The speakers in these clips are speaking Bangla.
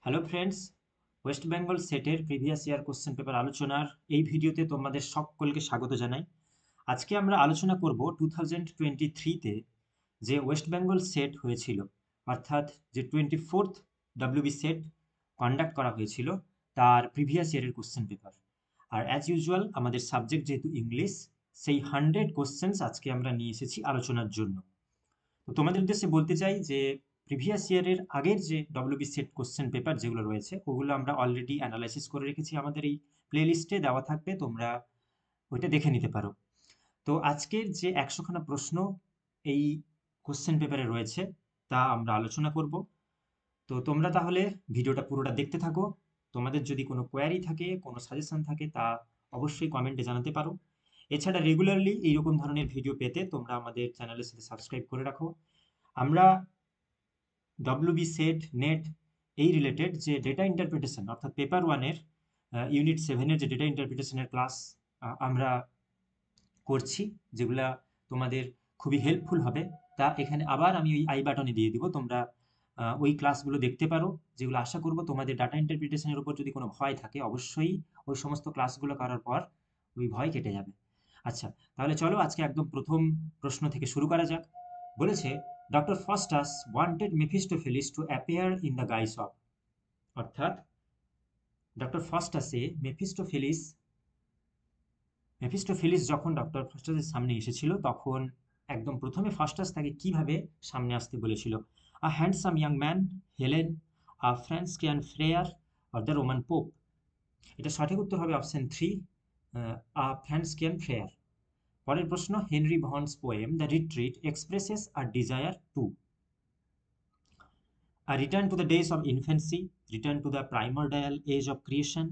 হ্যালো ফ্রেন্ডস, ওয়েস্ট বেঙ্গল সেটের প্রিভিয়াস ইয়ার কোশ্চেন পেপার আলোচনার এই ভিডিওতে তোমাদের সকলকে স্বাগত জানাই। আজকে আমরা আলোচনা করব 2023-তে যে ওয়েস্ট বেঙ্গল সেট হয়েছিল, অর্থাৎ যে 24th ডাব্লিউবি সেট কন্ডাক্ট করা হয়েছিল তার প্রিভিয়াস ইয়ারের কোশ্চেন পেপার। আর অ্যাজ ইউজুয়াল আমাদের সাবজেক্ট যেহেতু ইংলিশ, সেই 100 কোশ্চেন্স আজকে আমরা নিয়ে এসেছি আলোচনার জন্য। তো তোমাদের উদ্দেশ্যে বলতে চাই যে প্রিভিয়াস ইয়ারের আগের যে ডব্লিউবি সেট কোশ্চেন পেপার যেগুলো রয়েছে ওগুলো আমরা অলরেডি অ্যানালাইসিস করে রেখেছি, আমাদের এই প্লেলিস্টে দেওয়া থাকবে, তোমরা ওইটা দেখে নিতে পারো। তো আজকের যে 100খানা প্রশ্ন এই কোশ্চেন পেপারে রয়েছে তা আমরা আলোচনা করব। তো তোমরা তাহলে ভিডিওটা পুরোটা দেখতে থাকো। তোমাদের যদি কোনো কোয়ারি থাকে, কোনো সাজেশন থাকে, তা অবশ্যই কমেন্টে জানাতে পারো। এছাড়া রেগুলারলি এইরকম ধরনের ভিডিও পেতে তোমরা আমাদের চ্যানেলের সাথে সাবস্ক্রাইব করে রাখো। আমরা ডব্লিউবি সেট নেট এই রিলেটেড যে ডেটা ইন্টারপ্রিটেশন অর্থাৎ পেপার ওয়ানের ইউনিট 7-এর যে ডেটা ইন্টারপ্রিটেশনের ক্লাস আমরা করছি, যেগুলা তোমাদের খুবই হেল্পফুল হবে। তা এখানে আবার আমি ওই আই বাটনে দিয়ে দিব, তোমরা ওই ক্লাসগুলো দেখতে পারো, যেগুলো আশা করব তোমাদের ডাটা ইন্টারপ্রিটেশনের উপর যদি কোনো ভয় থাকে অবশ্যই ওই সমস্ত ক্লাসগুলো করার পর ওই ভয় কেটে যাবে। আচ্ছা, তাহলে চলো আজকে একদম প্রথম প্রশ্ন থেকে শুরু করা যাক। বলেছে, doctor Faustus wanted মেফিস্টোফেলিস to appear in the guys of, অর্থাৎ ডক্টর ফাস্টাসে মেফিস্টোফেলিস যখন ডক্টর ফাস্টাসের সামনে এসেছিল তখন একদম প্রথমে ফাস্টাস তাকে কিভাবে সামনে আসতে বলেছিল? A handsome young man, Helen, a Franciscan friar, or the Roman Pope. এটা সঠিক উত্তর হবে অপশন 3, আ ফ্রান্সকিয়ান ফ্রেয়ার। পরের প্রশ্ন, Henry Vaughan's poem the retreat expresses a desire to, a return to the days of infancy, return to the primordial age of creation,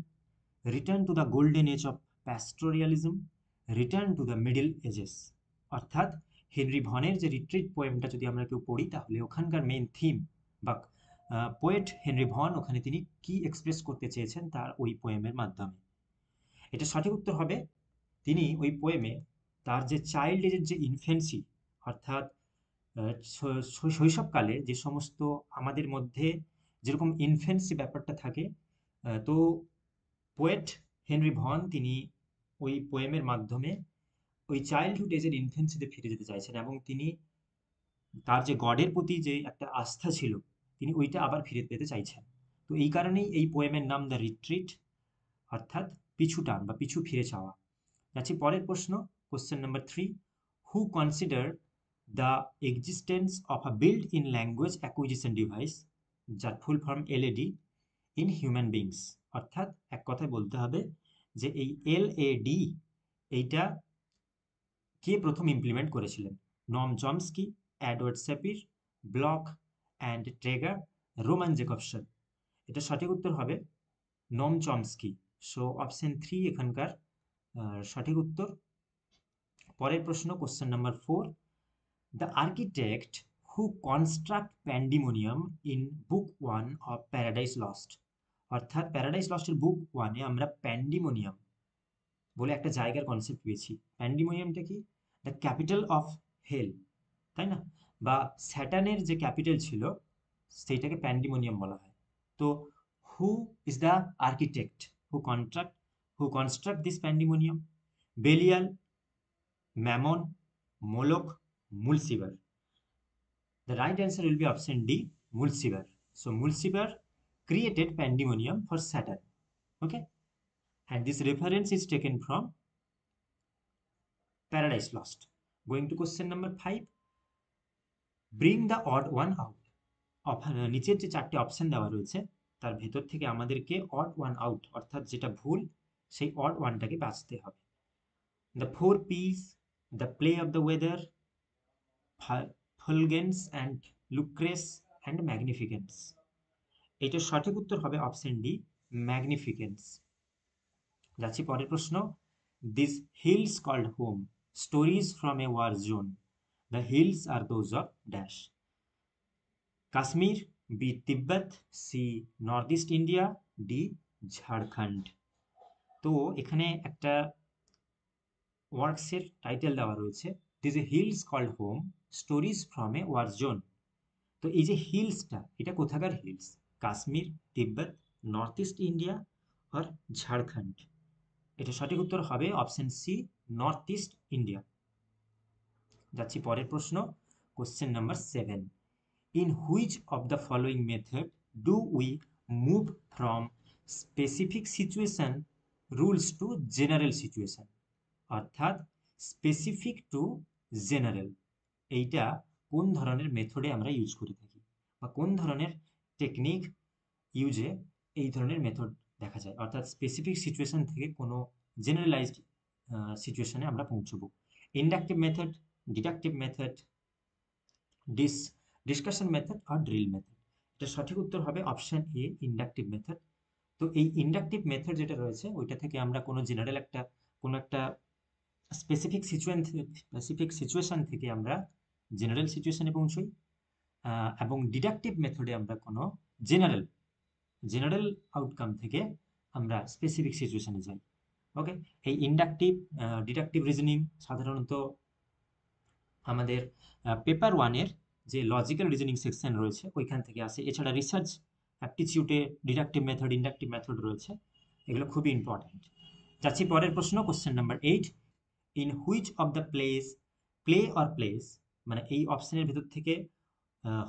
return to the golden age of pastoralism, return to the middle ages। অর্থাৎ হেনরি ভনের যে রিট্রিট পোয়েমটা যদি আমরা কেউ পড়ি তাহলে ওখানকার মেইন থিম বা পোয়েট হেনরি ভন ওখানে তিনি কি এক্সপ্রেস করতে চেয়েছেন তার ওই পোয়েমের মাধ্যমে। এটা সঠিক উত্তর হবে, তিনি ওই পোয়েমে তার যে চাইল্ড এজের যে ইনফেন্সি, অর্থাৎ শৈশবকালে যে সমস্ত আমাদের মধ্যে যেরকম ইনফেন্সি ব্যাপারটা থাকে, তো পোয়েট হেনরি ভন তিনি ওই পোয়েমের মাধ্যমে ওই চাইল্ডহুড এজের ইনফেন্সিতে ফিরে যেতে চাইছেন এবং তিনি তার যে গডের প্রতি যে একটা আস্থা ছিল তিনি ওইটা আবার ফিরে পেতে চাইছেন। তো এই কারণেই এই পোয়েমের নাম দ্য রিট্রিট, অর্থাৎ পিছু টান বা পিছু ফিরে চাওয়া। যাচ্ছি পরের প্রশ্ন, question number 3, who consider the existence of a built in language acquisition device, যার full form LAD, in human beings. অর্থাৎ এক কথায় বলতে হবে যে এই এলএডি এইটা কে প্রথম ইমপ্লিমেন্ট করেছিলেন? Noam Chomsky, Edward Sapir, Bloch and Trager, Roman Jakobson. এটা সঠিক উত্তর হবে নম চমস্কি। সো অপশন 3 এখানকার সঠিক উত্তর। পরের প্রশ্ন, question number 4, the architect who construct প্যান্ডিমোনিয়াম in book 1 of paradise lost. অর্থাৎ প্যারাডাইস লস্টের বুক 1-এ আমরা প্যান্ডিমোনিয়াম বলে একটা জায়গার কনসেপ্ট পেয়েছি। প্যান্ডিমোনিয়ামটা কি? দ্য ক্যাপিটাল অফ হেল, তাই না? বা স্যাটার্নের যে ক্যাপিটাল ছিল সেইটাকে প্যান্ডিমোনিয়াম বলা হয়। তো who is the architect who construct this pandemonium? Belial, Mammon, Moloch, Mulciber. The right answer will be option D, Mulciber. So Mulciber created pandemonium for Saturn. Okay, and this reference is taken from Paradise Lost. Going to question number 5, bring the odd one out. নিচের যে চারটে অপশন দেওয়া রয়েছে তার ভেতর থেকে আমাদেরকে অড ওয়ান আউট, অর্থাৎ যেটা ভুল সেই অড ওয়ানটাকে বাঁচতে হবে। The four P's, the play of the weather, Fulgens and Lucrece and magnificence. এইটার সঠিক উত্তর হবে অপশন ডি, ম্যাগনিফিকেন্স। যাচ্ছি পরের প্রশ্ন, this hills called home, stories from a war zone, the hills are those of dash. Kashmir, B Tibet, C north east India, D Jharkhand. তো এখানে একটা ওয়ার্কসের টাইটেল দেওয়া রয়েছে, this hills called home, stories from a war zone. তো এই যে হিলসটা, এটা কোথাকার hills? Kashmir, Tibet, north east India আর ঝাড়খণ্ড? এটা সঠিক উত্তর হবে option C, north east India. যাচ্ছি পরের প্রশ্ন, question number 7। In which of the following method do we move from specific situation rules to general situation? অর্থাৎ স্পেসিফিক টু জেনারেল, এইটা কোন ধরনের মেথডে আমরা ইউজ করে থাকি, বা কোন ধরনের টেকনিক ইউজে এই ধরনের মেথড দেখা যায়, অর্থাৎ স্পেসিফিক সিচুয়েশন থেকে কোনো জেনারেলাইজড সিচুয়েশনে আমরা পৌঁছবো। Inductive method, deductive method, discussion method আর ড্রিল মেথড? এটা সঠিক উত্তর হবে অপশন এ, ইন্ডাকটিভ মেথড। তো এই ইন্ডাকটিভ মেথড যেটা রয়েছে ওইটা থেকে আমরা কোনো জেনারেল কোনো একটা স্পেসিফিক সিচুয়েশন থেকে আমরা জেনারেল সিচুয়েশনে পৌঁছই, এবং ডিডাকটিভ মেথডে আমরা কোনো জেনারেল আউটকাম থেকে আমরা স্পেসিফিক সিচুয়েশনে যাই। ওকে, এই ইন্ডাকটিভ ডিডাকটিভ রিজনিং সাধারণত আমাদের পেপার ওয়ানের যে লজিক্যাল রিজনিং সেকশন রয়েছে ওইখান থেকে আসে। এছাড়া রিসার্চ অ্যাপটিচিউডে ডিডাকটিভ মেথড, ইন্ডাকটিভ মেথড রয়েছে, এগুলো খুবই ইম্পর্ট্যান্ট। যাচ্ছি পরের প্রশ্ন, question number 8। In which of the play or plays, মানে এই অপশনের ভেতর থেকে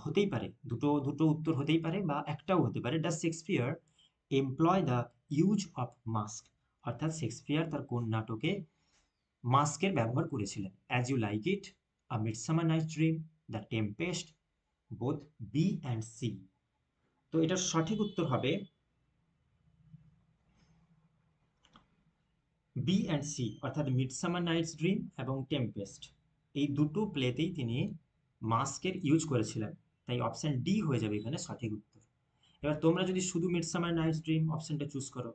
হতেই পারে, দুটো উত্তর হতেই পারে বা একটাও হতে পারে, does Shakespeare employ the use of mask? অর্থাৎ শেক্সপিয়ার তার কোন নাটকে মাস্কের ব্যবহার করেছিলেন? As you like it, a midsummer night's dream, the tempest, both B and C? তো এটার সঠিক উত্তর হবে বি অ্যান্ড সি, অর্থাৎ মিডসামার নাইটস ড্রিম এবং টেম্পেস্ট, এই দুটো প্লেতেই তিনি মাস্কের ইউজ করেছিলেন। তাই অপশন ডি হয়ে যাবে এখানে সঠিক উত্তর। এবার তোমরা যদি শুধু মিডসামার নাইটস ড্রিম অপশনটা চুজ করো,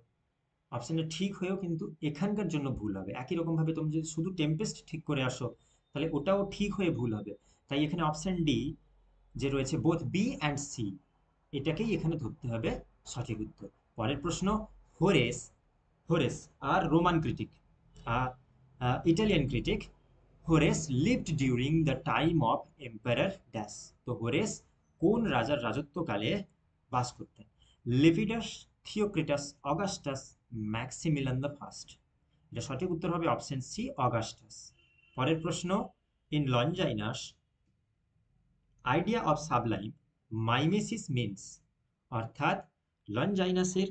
অপশনটা ঠিক হয়েও কিন্তু এখানকার জন্য ভুল হবে। একই রকমভাবে তুমি যদি শুধু টেম্পেস্ট ঠিক করে আসো তাহলে ওটাও ঠিক হয়ে ভুল হবে। তাই এখানে অপশন ডি যে রয়েছে বোথ বি অ্যান্ড সি, এটাকেই এখানে ধরতে হবে সঠিক উত্তর। পরের প্রশ্ন, হোরেস হোরেস আর Roman critic, Italian critic, Horace lived during the time of empire dash? তো হোরেস কোন রাজার রাজত্বকালে বাস করতেন? Lepidus, Theocritus, Augustus, Maximilian the first? এটা সঠিক উত্তর হবে অপশন সি, অগাস্টাস। পরের প্রশ্ন, in Longinus idea of sublime mimesis means? অর্থাৎ লনজাইনাসের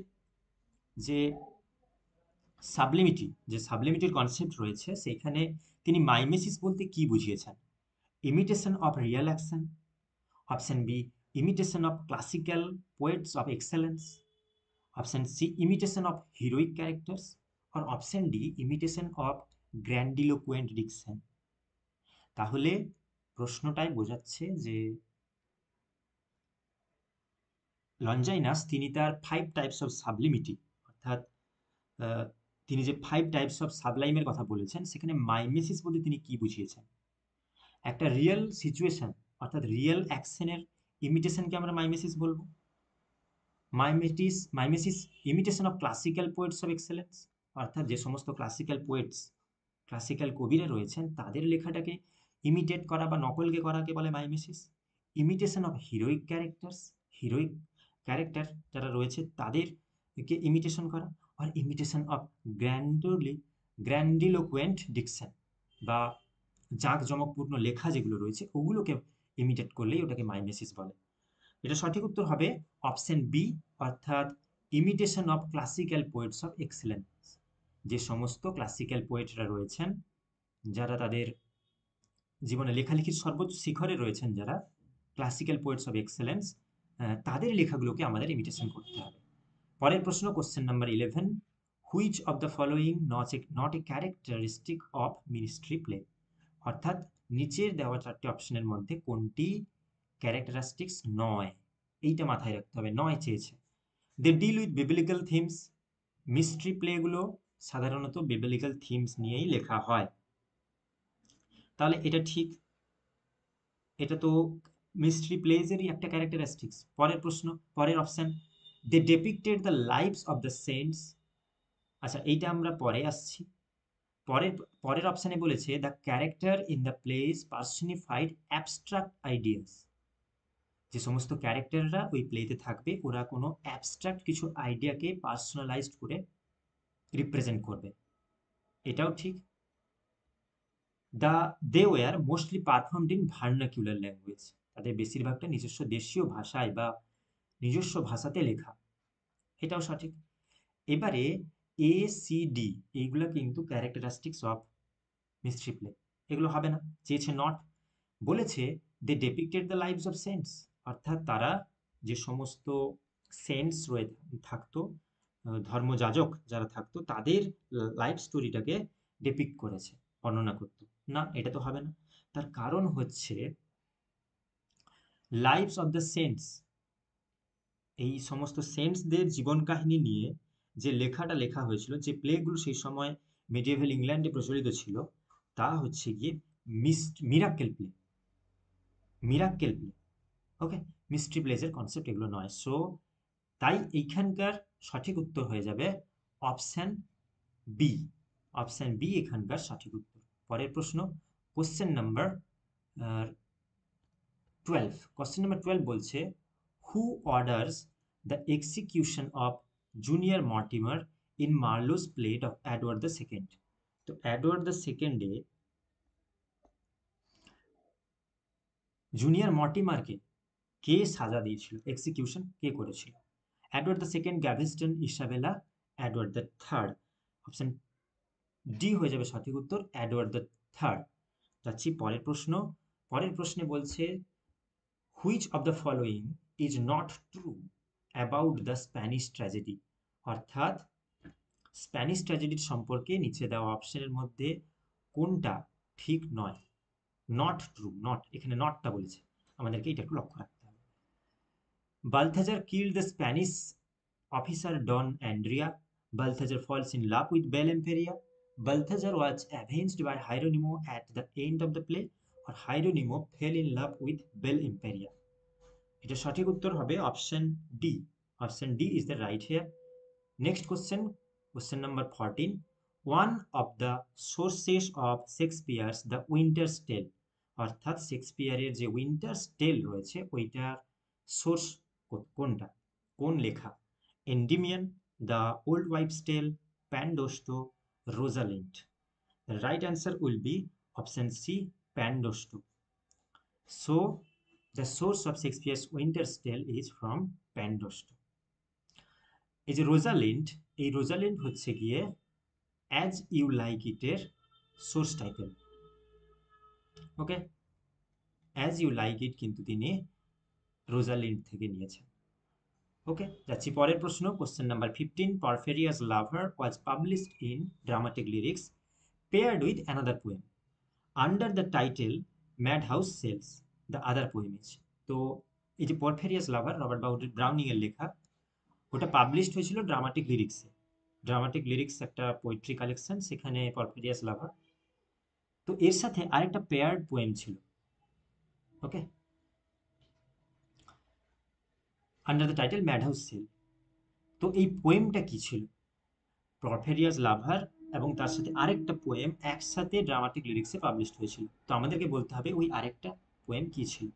যে সাবলিমিটির কনসেপ্ট রয়েছে সেইখানে তিনি মাইমেসিস বলতে কি বুঝিয়েছেন? Imitation of real action, option B imitation of classical poets of excellence, option C imitation of heroic characters, আর option D imitation of grandiloquent diction? তাহলে প্রশ্নটাই বোঝাচ্ছে যে লনজাইনাস তিনি তার 5 টাইপস অফ সাবলিমিটি, অর্থাৎ তিনি যে 5 টাইপস অফ সাবলাইমের কথা বলেছেন সেখানে মাইমেসিস বলতে তিনি কি বুঝিয়েছেন? একটা রিয়েল সিচুয়েশন অর্থাৎ রিয়েল অ্যাকশনের ইমিটেশনকে আমরা মাইমেসিস বলবো। Mimesis imitation of classical poets of excellence, অর্থাৎ যে সমস্ত ক্লাসিক্যাল পোয়েটস, ক্লাসিক্যাল কবিরা রয়েছেন তাদের লেখাটাকে ইমিটেট করা বা নকলকে করাকে বলে mimesis. Imitation of heroic character যারা রয়েছে তাদেরকে ইমিটেশন করা, আর ইমিটেশন অফ গ্র্যান্ডিলোকুয়েন্ট ডিকশন বা জাঁকজমকপূর্ণ লেখা যেগুলো রয়েছে ওগুলোকে ইমিটেট করলেই ওটাকে মাইমেসিস বলে। এটা সঠিক উত্তর হবে অপশন বি, অর্থাৎ imitation of classical poets of excellence. যে সমস্ত ক্লাসিক্যাল পোয়েটরা রয়েছেন যারা তাদের জীবনে লেখালেখির সর্বোচ্চ শিখরে রয়েছেন, যারা ক্লাসিক্যাল পোয়েটস অফ এক্সেলেন্স, তাদের লেখাগুলোকে আমাদের ইমিটেশন করতে হবে। পরের প্রশ্ন, question number 11। Which of the following not a characteristic of ministry play? অর্থাৎ নিচের দেওয়া 4টে অপশনের মধ্যে কোনটি ক্যারেক্টারিস্টিক্স নয়, এইটা মাথায় রাখতে হবে। নয় চেয়েছে। They deal with biblical themes, mystery প্লেগুলো সাধারণত বিবলিক্যাল থিমস নিয়েই লেখা হয়, তাহলে এটা ঠিক, এটা তো মিস্ট্রি প্লেজেরই একটা ক্যারেক্টারিস্টিক্স। পরের প্রশ্ন, পরের option, they depicted the lives of the saints. আচ্ছা, এইটা আমরা পরে আসছি। পরের পরের অপশানে বলেছে the character in the place personified abstract ideas. যে সমস্ত ক্যারেক্টাররা ওই প্লেতে থাকবে ওরা কোনো অ্যাবস্ট্রাক্ট কিছু আইডিয়াকে পার্সোনালাইজড করে রিপ্রেজেন্ট করবে, এটাও ঠিক। They were mostly performed in vernacular language, তাদের বেশিরভাগটা নিজস্ব দেশীয় ভাষায় বা নিজস্ব ভাষাতে লেখা, এটাও সঠিক। এবারে এ সি ডি এইগুলো কিন্তু ক্যারেক্টারিস্টিক্স অফ মিস্ট্রি প্লে, এগুলো হবে না, চেয়েছে নট। বলেছে they depicted the lives of saints, অর্থাৎ তারা যে সমস্ত সেন্টস রয়ে থাকতো, ধর্মযাজক যারা থাকতো তাদের লাইফ স্টোরিটাকে ডেপিক্ট করেছে, বর্ণনা করতো। না, এটা তো হবে না। তার কারণ হচ্ছে লাইভস অফ দ্য সেন্টস, এই সমস্ত সেন্টসদের জীবন কাহিনী নিয়ে যে লেখাটা লেখা হয়েছিল, যে প্লেগুলো সেই সময় মিডিয়েভাল ইংল্যান্ডে প্রচলিত ছিল, তা হচ্ছে গিয়ে মিরাক্কেল প্লে, মিরাক্কেল প্লে। ওকে, মিস্ট্রি প্লেসের কনসেপ্ট এগুলো নয়। সো তাই এইখানকার সঠিক উত্তর হয়ে যাবে অপশান বি। অপশান বি এখানকার সঠিক উত্তর। পরের প্রশ্ন, কোশ্চেন নাম্বার 12। কোশ্চেন নাম্বার 12 বলছে, who orders the execution of junior Mortimer in Marlowe's play of Edward the second. তো এডওয়ার্ড দ্য সেকেন্ডে জুনিয়র মর্টিমারকে কে সাজা দিয়েছিল, এক্সিকিউশন কে করেছিল? Edward the second, Gaveston, Isabella, Edward the third. Option D হয়ে যাবে সঠিক উত্তর, এডওয়ার্ড দ্য থার্ড। যাচ্ছি পরের প্রশ্ন। পরের প্রশ্নে বলছে, which of the following is not true about the Spanish tragedy, অর্থাৎ স্প্যানিশ ট্র্যাজেডির সম্পর্কে নিচে দেওয়া অপশনের মধ্যে কোনটা ঠিক নয়? নট ট্রু, নট, এখানে নটটা বলেছে, আমাদেরকে এটা একটু লক্ষ্য রাখতে হবে। Balthazar killed the Spanish officer Don Andrea. Balthazar falls in love with Belle Imperia. Balthazar was avenged by Hieronymo at the end of the play, or Hieronymo fell in love with Belle Imperia. এটা সঠিক উত্তর হবে option D. Option D is the right here. Next question, question number 14। One of the sources of Shakespeare's the winter's tale, অর্থাৎ শেক্সপিয়ারের যে উইন্টার্স টেল রয়েছে ওইটার সোর্স কোনটা, কোন লেখা? Endymion, the old wife's tale, Pandosto, Rosalind. The right answer will be option C, Pandosto. So, the source of Shakespeare's Winter's Tale is from Pandosto. এই যে রোজালিন্ড, এই রোজালিন্ড হচ্ছে গিয়ে অ্যাজ ইউ লাইক ইটের source title. Okay, as you like it কিন্তু তিনি রোজালিন্ড থেকে নিয়েছেন। ওকে, যাচ্ছি পরের প্রশ্ন, question number 15। Porphyria's lover was published in dramatic lyrics paired with another poem under the title Madhouse Sells the Other Poem is। তো এই যে পরফেরিয়াস লাভার রবার্ট ব্রাউনিং এর লেখা, ওটা পাবলিশড হয়েছিল ড্রামাটিক লিরিক্সে। ড্রামাটিক লিরিক্স একটা পোয়েট্রি কালেকশন, সেখানে পরফেরিয়াস লাভার, তো এর সাথে আরেকটা পেয়ার্ড পোয়েম ছিল। ওকে, আন্ডার দ্য টাইটেল ম্যাডহাউস সেল। তো এই পোয়েমটা কি ছিল? পরফেরিয়াস লাভার এবং তার সাথে আরেকটা পোয়েম একসাথে ড্রামাটিক লিরিক্সে পাবলিশড হয়েছিল। তো আমাদেরকে বলতে হবে ওই আরেকটা পোয়েম কি ছিল।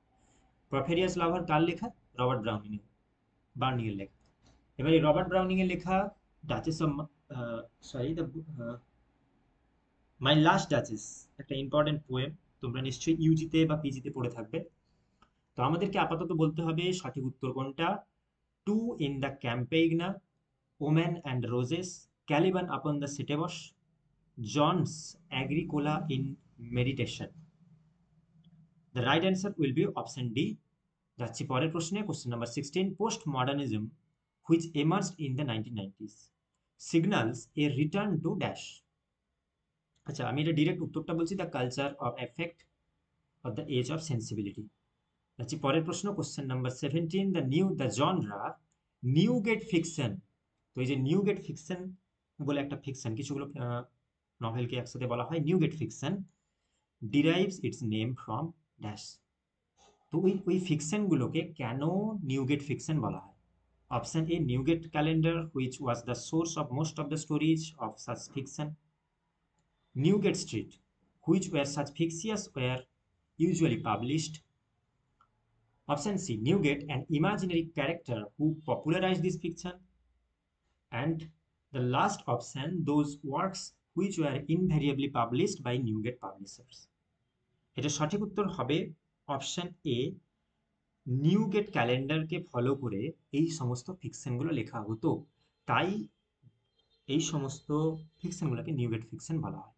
পরফেরিয়াস লাভার কার লেখা? রবার্ট ব্রাউনিং এর লেখা। এবার এই রবার্ট ব্রাউনিং এর লেখা duchess of the my last duchess, একটা ইম্পর্টেন্ট পোয়েম, তোমরা নিশ্চয়ই ইউজিতে বা পিজিতে পড়ে থাকবে। তো আমাদেরকে আপাতত বলতে হবে সঠিক উত্তর কোনটা। Two in the Campagna, woman and roses, Caliban upon the Setebos, Johannes Agricola in meditation. The right answer will be option D. যাচ্ছি পরের প্রশ্নে, question number 16। Post modernism which emerged in the 1990s signals a return to dash. আচ্ছা, আমি এটা ডিরেক্ট উত্তরটা বলছি, the culture of affect of the age of sensibility. যাচ্ছি পরের প্রশ্ন, question number 17। The genre Newgate fiction. তো এই যে নিউ গেট ফিকশন বলে একটা ফিকশন, কিছুগুলো নভেলকে একসাথে বলা হয় Newgate fiction, derives its name from dash. তো ওই ফিকশনগুলোকে কেন নিউ গেট ফিকশন বলা হয়? Option A, Newgate calendar which was the source of most of the stories of such fiction. Newgate Street, which were such fictitious were usually published. Option C, Newgate, an imaginary character who popularized this fiction. And the last option, those works which were invariably published by Newgate publishers. এটা সঠিক উত্তর হবে অপশন এ, নিউগেট ক্যালেন্ডারকে ফলো করে এই সমস্ত ফিকশনগুলো লেখা হতো, তাই এই সমস্ত ফিকশনগুলোকে নিউগেট ফিকশন বলা হয়।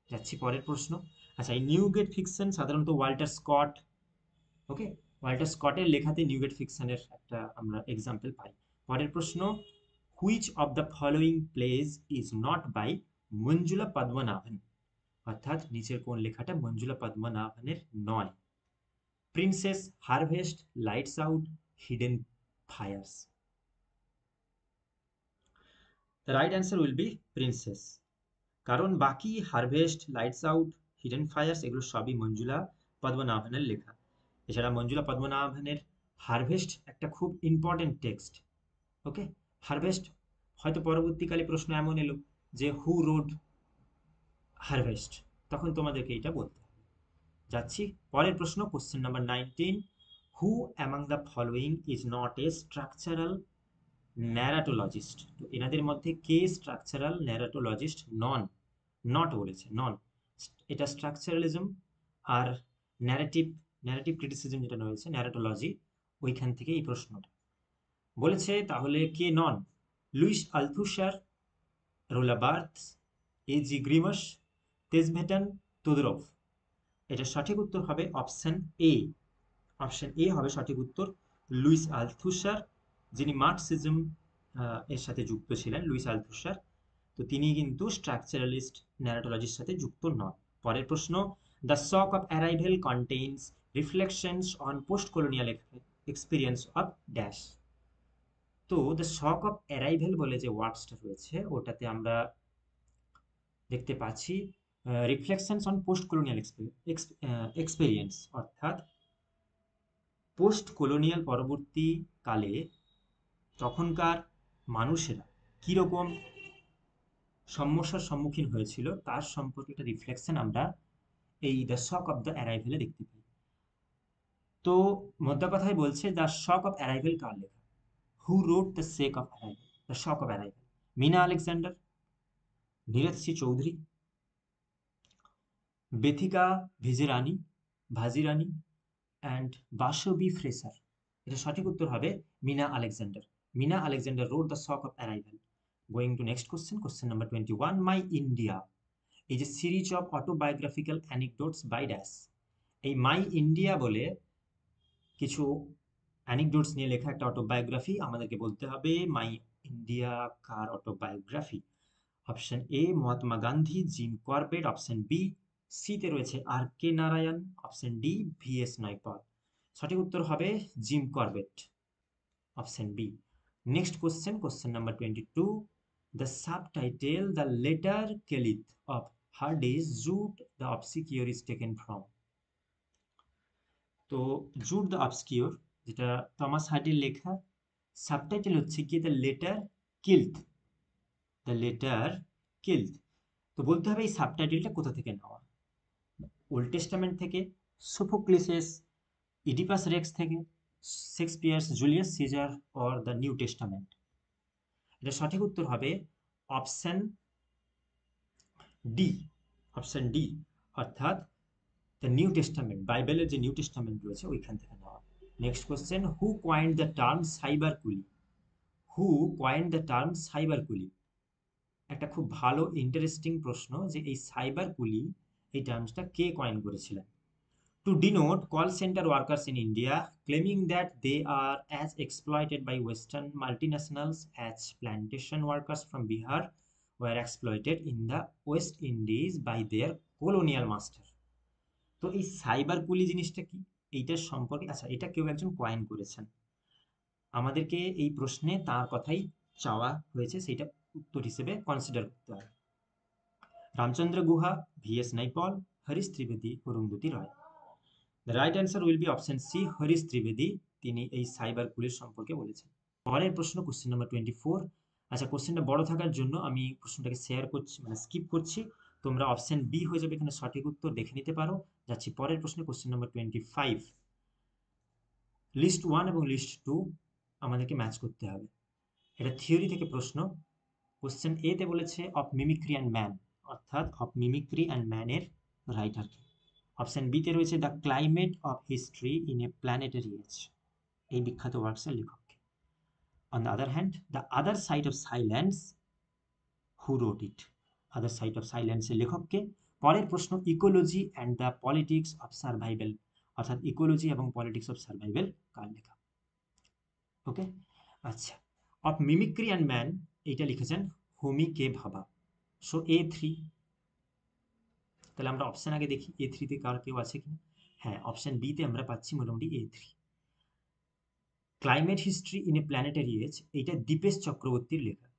যাচ্ছি পরের প্রশ্ন। আচ্ছা, এই নিউগেট ফিকশন সাধারণত ওয়াল্টার স্কট, ওকে, ওয়াল্টার স্কটের লেখাতে নিউগেট ফিকশনের একটা আমরা এক্সাম্পল পাই। পরের প্রশ্ন, which of the following plays is not by Manjula Padmanabhan, অর্থাৎ নিচের কোন লেখাটা মঞ্জুলা পদ্মনাভনের নয়? Princess, harvest, lights out, hidden fires. The right answer will be princess, কারণ বাকি harvest, lights out, hidden fires এগুলো সবই মঞ্জুলা পদ্মনাভনের লেখা। এছাড়া মঞ্জুলা পদ্মনাভনের হারভেস্ট একটা খুব ইম্পর্টেন্ট টেক্সট, ওকে। হারভেস্ট হয়তো পরবর্তীকালে প্রশ্ন এমন এলো যে হু রোড হারভেস্ট, তখন তোমাদেরকে এটা বলতে হবে। যাচ্ছি পরের প্রশ্ন, question number 19, who among the following is not a structural narratologist? তো এনাদের মধ্যে কে স্ট্রাকচারাল ন্যারাটোলজিস্ট নন? নট বলেছে, নন। এটা স্ট্রাকচারালিজম আর ন্যারেটিভ ন্যারেটিভ ক্রিটিসিজম যেটা রয়েছে ন্যারাটোলজি, ওইখান থেকে এই প্রশ্নটা বলেছে। তাহলে কে নন? লুইস আলথুসার, রোলা Barthes, A J Greimas, Tzvetan, Todorov. এটা সঠিক উত্তর হবে অপশন এ। অপশন এ হবে সঠিক উত্তর, লুইস আলথুসার, যিনি মার্কসিজম এর সাথে যুক্ত ছিলেন, লুইস আলথুসার। তো তিনি কিন্তু স্ট্রাকচারালিস্ট ন্যারাটোলজির সাথে যুক্ত নন। পরের প্রশ্ন, the shock of arrival contains reflections on post colonial experience of dash. তো দ্য শক অফ অ্যারাইভেল বলে যে ওয়ার্ডসটা রয়েছে ওটাতে আমরা দেখতে পাচ্ছি reflections on post colonial experience, অর্থাৎ পোস্ট কলোনিয়াল পরবর্তীকালে তখনকার মানুষেরা কীরকম সমস্যার সম্মুখীন হয়েছিল তার সম্পর্কে একটা রিফ্লেকশন আমরা এই দ্য শক অফ দ্য অ্যারাইভেলে দেখতে পাই। তো মোদ্দা কথাই বলছে দ্য শক অফ অ্যারাইভেল কার লেখা? Who wrote the shock of arrival, the shock of arrival? Meena Alexander, Nirad C Chaudhuri, Bethika Vijirani Vajirani and Bashabi Fraser. এটা সঠিক উত্তর হবে Meena Alexander. Meena Alexander wrote the shock of arrival. Going to next question, question number 21, my India এই যে series of autobiographical অ্যানেকডোটস by dash. এই মাই ইন্ডিয়া বলে কিছু অ্যানেকডোটস নিয়ে লেখা একটা অটোবায়োগ্রাফি, আমাদেরকে বলতে হবে মাই ইন্ডিয়া কার autobiography? Option A Mahatma Gandhi, Jim Corbett, option B সিতে রয়েছে R K Narayan, option D V S Naipaul. সঠিক উত্তর হবে Jim Corbett, option B. Next question, question number 22, the subtitle the letter killeth of Hardy's Jude the obscure is taken from. তো জুট দ্য অবসকিওর যেটা টমাস হার্ডির লেখা, সাবটাইটেল হচ্ছে কি the letter killeth, the letter killeth. তো বলতে হবে এই সাবটাইটেলটা কোথা থেকে নেওয়া? ওল্ড টেস্টামেন্ট থেকে, সোফোক্লিসেস, ইডিপাস রেক্স থেকে, Shakespeare's Julius Caesar or the New Testament? এটা সঠিক উত্তর হবে অপশন ডি, অপশন ডি, অর্থাৎ দ্য নিউ টেস্টামেন্ট, বাইবেলের যে নিউ টেস্টামেন্ট রয়েছে ওইখান থেকে নেওয়া। Next question, who coined the term cyber coolie? Who coined the term cyber coolie? একটা খুব ভালো ইন্টারেস্টিং প্রশ্ন যে এই সাইবার কুলি এই টার্মসটা কে কয়েন করেছিলেন? To denote call center workers in India, claiming that they are as exploited by Western multinationals as plantation workers from Bihar were exploited in the West Indies by their colonial master. তো এই সাইবার কুলি জিনিসটা কি, এইটার সম্পর্কে, আচ্ছা এটা কেউ একজন কয়েন করেছেন, আমাদেরকে এই প্রশ্নে তার কথাই চাওয়া হয়েছে, সেটা উত্তর হিসেবে কনসিডার করতে হবে। Ramachandra Guha, VS Naipaul, Harish Trivedi, Arundhati Roy. The right answer will be option C, Harish Trivedi, তিনি এই সাইবার কুলির সম্পর্কে বলেছেন। পরের প্রশ্ন, কোশ্চেন নাম্বার 24। আচ্ছা, কোশ্চেনটা বড় থাকার জন্য আমি প্রশ্নটাকে শেয়ার করছি, মানে স্কিপ করছি, তোমরা অপশন বি হয়ে যাবে এখানে সঠিক উত্তর, দেখে নিতে পারো। যাচ্ছি পরের প্রশ্নে, কোশ্চেন নাম্বার 25, লিস্ট 1 এবং লিস্ট 2 আমাদেরকে ম্যাচ করতে হবে। এটা থিওরি থেকে প্রশ্ন। কোশ্চেন এ তে বলেছে অফ মিমিক্রি অ্যান্ড ম্যান, অর্থাৎ অফ মিমিক্রি অ্যান্ড ম্যানের রাইটার কে। অপশন বি তে রয়েছে the climate of history in a planetary age, এই বিখ্যাত ওয়ার্কসের লেখককে। On the other hand the other side of silence, who wrote it, other side of সাইলেন্সের লেখককে। পরের প্রশ্ন ecology and the politics of survival, অর্থাৎ ইকোলজি এবং পলিটিক্স অফ সার্ভাইভেল কার লেখা। ওকে, আচ্ছা, অফ মিমিক্রি অ্যান্ড ম্যান এইটা লিখেছেন হোমি কে ভাবা। সো A3, তাহলে আমরা অপশন আগে দেখি A3 তে কার কেউ আছে কিনা। হ্যাঁ, অপশন বি তে আমরা পাচ্ছি মোটামুটি A3। Climate history in a planetary age, এইটা দীপেশ চক্রবর্তীর লেখা।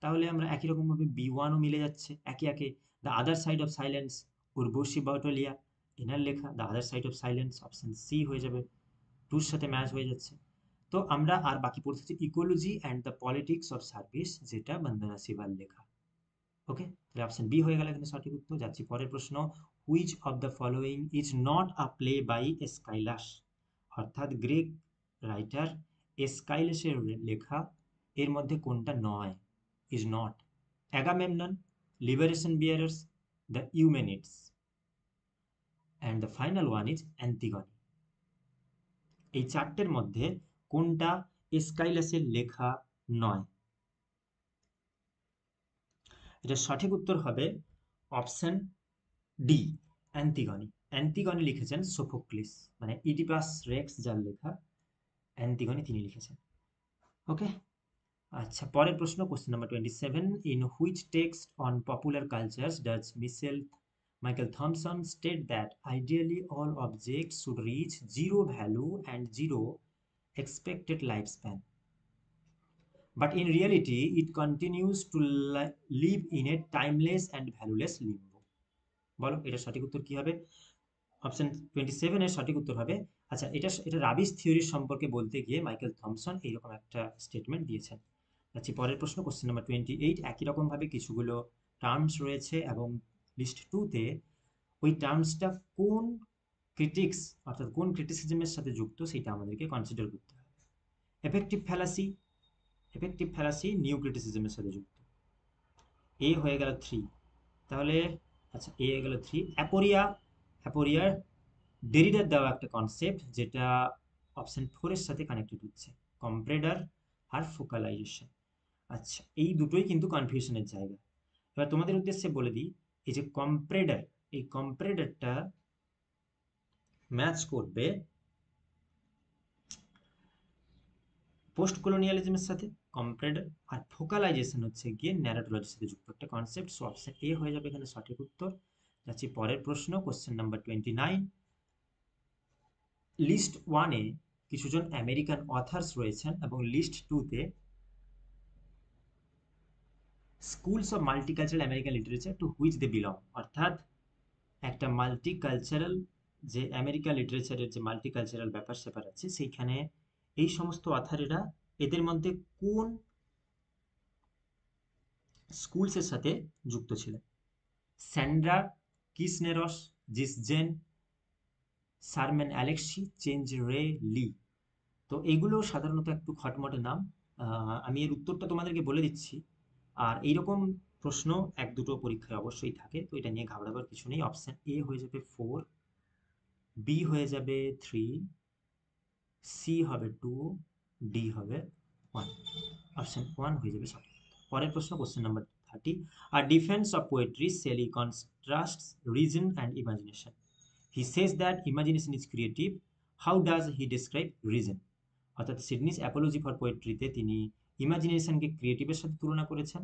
তাহলে আমরা একই রকমভাবে B1ও মিলে যাচ্ছে একে একে। The other side of silence, Urvashi Butalia, এনার লেখা। The other side of silence option C হয়ে যাবে, টুর সাথে ম্যাচ হয়ে যাচ্ছে। তো আমরা আর বাকি পড়তে হচ্ছে ecology and the politics of service, যেটা বন্দনা সিভাল লেখা। ওকে, তাহলে অপশন বি হয়ে গেল এখানে সঠিক উত্তর। যাচ্ছি পরের প্রশ্ন, which of the following is not a play by Aeschylus, অর্থাৎ গ্রিক রাইটার এসকাইলাসের লেখা এর মধ্যে কোনটা নয়, is not? Agamemnon, liberation bearers, the Eumenides, and the final one is Antigone. এই চারটের মধ্যে কোনটা এসকাইলাসের লেখা নয়? এটা সঠিক উত্তর হবে অপশন ডি, অ্যান্টিগনি। অ্যান্টিগনি লিখেছেন সোফোক্লিস, মানে ইডিপাস রেক্স যার লেখা, অ্যান্টিগনি তিনি লিখেছেন। ওকে, আচ্ছা, পরের প্রশ্ন, question number 27, in which text on popular cultures does Michael Thomson state that ideally all objects should rich zero value and zero expected lifespan, but in reality it continues to live in a timeless and valueless limbo? বলো এটা সঠিক উত্তর কি হবে? অপশন 27 এর সঠিক উত্তর হবে, আচ্ছা, এটা রাবিশ থিওরির সম্পর্কে বলতে গিয়ে মাইকেল থমসন এইরকম একটা স্টেটমেন্ট দিয়েছেন। আচ্ছা, পরের প্রশ্ন, কোশ্চেন নাম্বার 28, একই রকমভাবে কিছুগুলো টার্মস রয়েছে এবং লিস্ট 2 তে ওই টার্মসটা কোন ক্রিটিক্স, অর্থাৎ কোন ক্রিটিসিজমের সাথে যুক্ত সেটা আমাদেরকে কনসিডার করতে হবে। এফেক্টিভ ফ্যালাসি নিউ ক্রিটিসিজমের সাথে যুক্ত। এ হয়ে গেল 3, তাহলে আচ্ছা, এ হয়ে গেল 3। অ্যাপোরিয়ার ডেরিডার দেওয়া একটা কনসেপ্ট যেটা অপশন 4 এর সাথে কানেক্টেড হচ্ছে, কম্প্রেডার আর ফোকালাইজেশন। আচ্ছা, এই দুটোই কিন্তু কনফিউশনের জায়গা। এবার তোমাদের উদ্দেশ্যে বলে দিই, এই যে কম্প্রেডার, এই কম্প্রেডারটা ম্যাচ করবে পোস্ট কলোনিয়ালিজমের সাথে, কম্প্রেডার, আর ফোকালাইজেশন হচ্ছে গিয়ে ন্যারেটোলজির সাথে যুক্ত একটা কনসেপ্ট। সো অপশন এ হয়ে যাবে এখানে সঠিক উত্তর। যাচ্ছি পরের প্রশ্ন, কোশ্চেন নাম্বার 29, লিস্ট 1 এ কিছুজন আমেরিকান অথার্স রয়েছেন এবং লিস্ট 2 তে schools of multicultural American literature to which they belong, অর্থাৎ একটা মাল্টিকালচারাল যে আমেরিকান লিটারেচারের যে মাল্টিকালচারাল ব্যাপার স্যাপার আছে, সেইখানে এই সমস্ত অথারেরা এদের মধ্যে কোন স্কুলসের সাথে যুক্ত ছিলেন? স্যান্ড্রা কিসনেরস, জিসজেন, সারম্যান অ্যালেক্সি, চেঞ্জ রে লি। তো এইগুলো সাধারণত একটু খটমটে নাম। আমি এর উত্তরটা তোমাদেরকে বলে দিচ্ছি। আর এইরকম প্রশ্ন এক দুটো পরীক্ষায় অবশ্যই থাকে, তো এটা নিয়ে ঘাবড়াবার কিছু নেই। অপশন এ হয়ে যাবে 4, বি হয়ে যাবে 3, সি হবে 2, ডি হবে 1। অপশন 1 হয়ে যাবে সঠিক। পরের প্রশ্ন, কোশ্চেন নাম্বার 30, আর defence of poetry Shelley contrasts reason and imagination. He says that imagination is creative, how does he describe reason? অর্থাৎ সিডনিস অ্যাপোলজি ফর পোয়েট্রিতে তিনি ইমাজিনেশনকে ক্রিয়েটিভের সাথে তুলনা করেছেন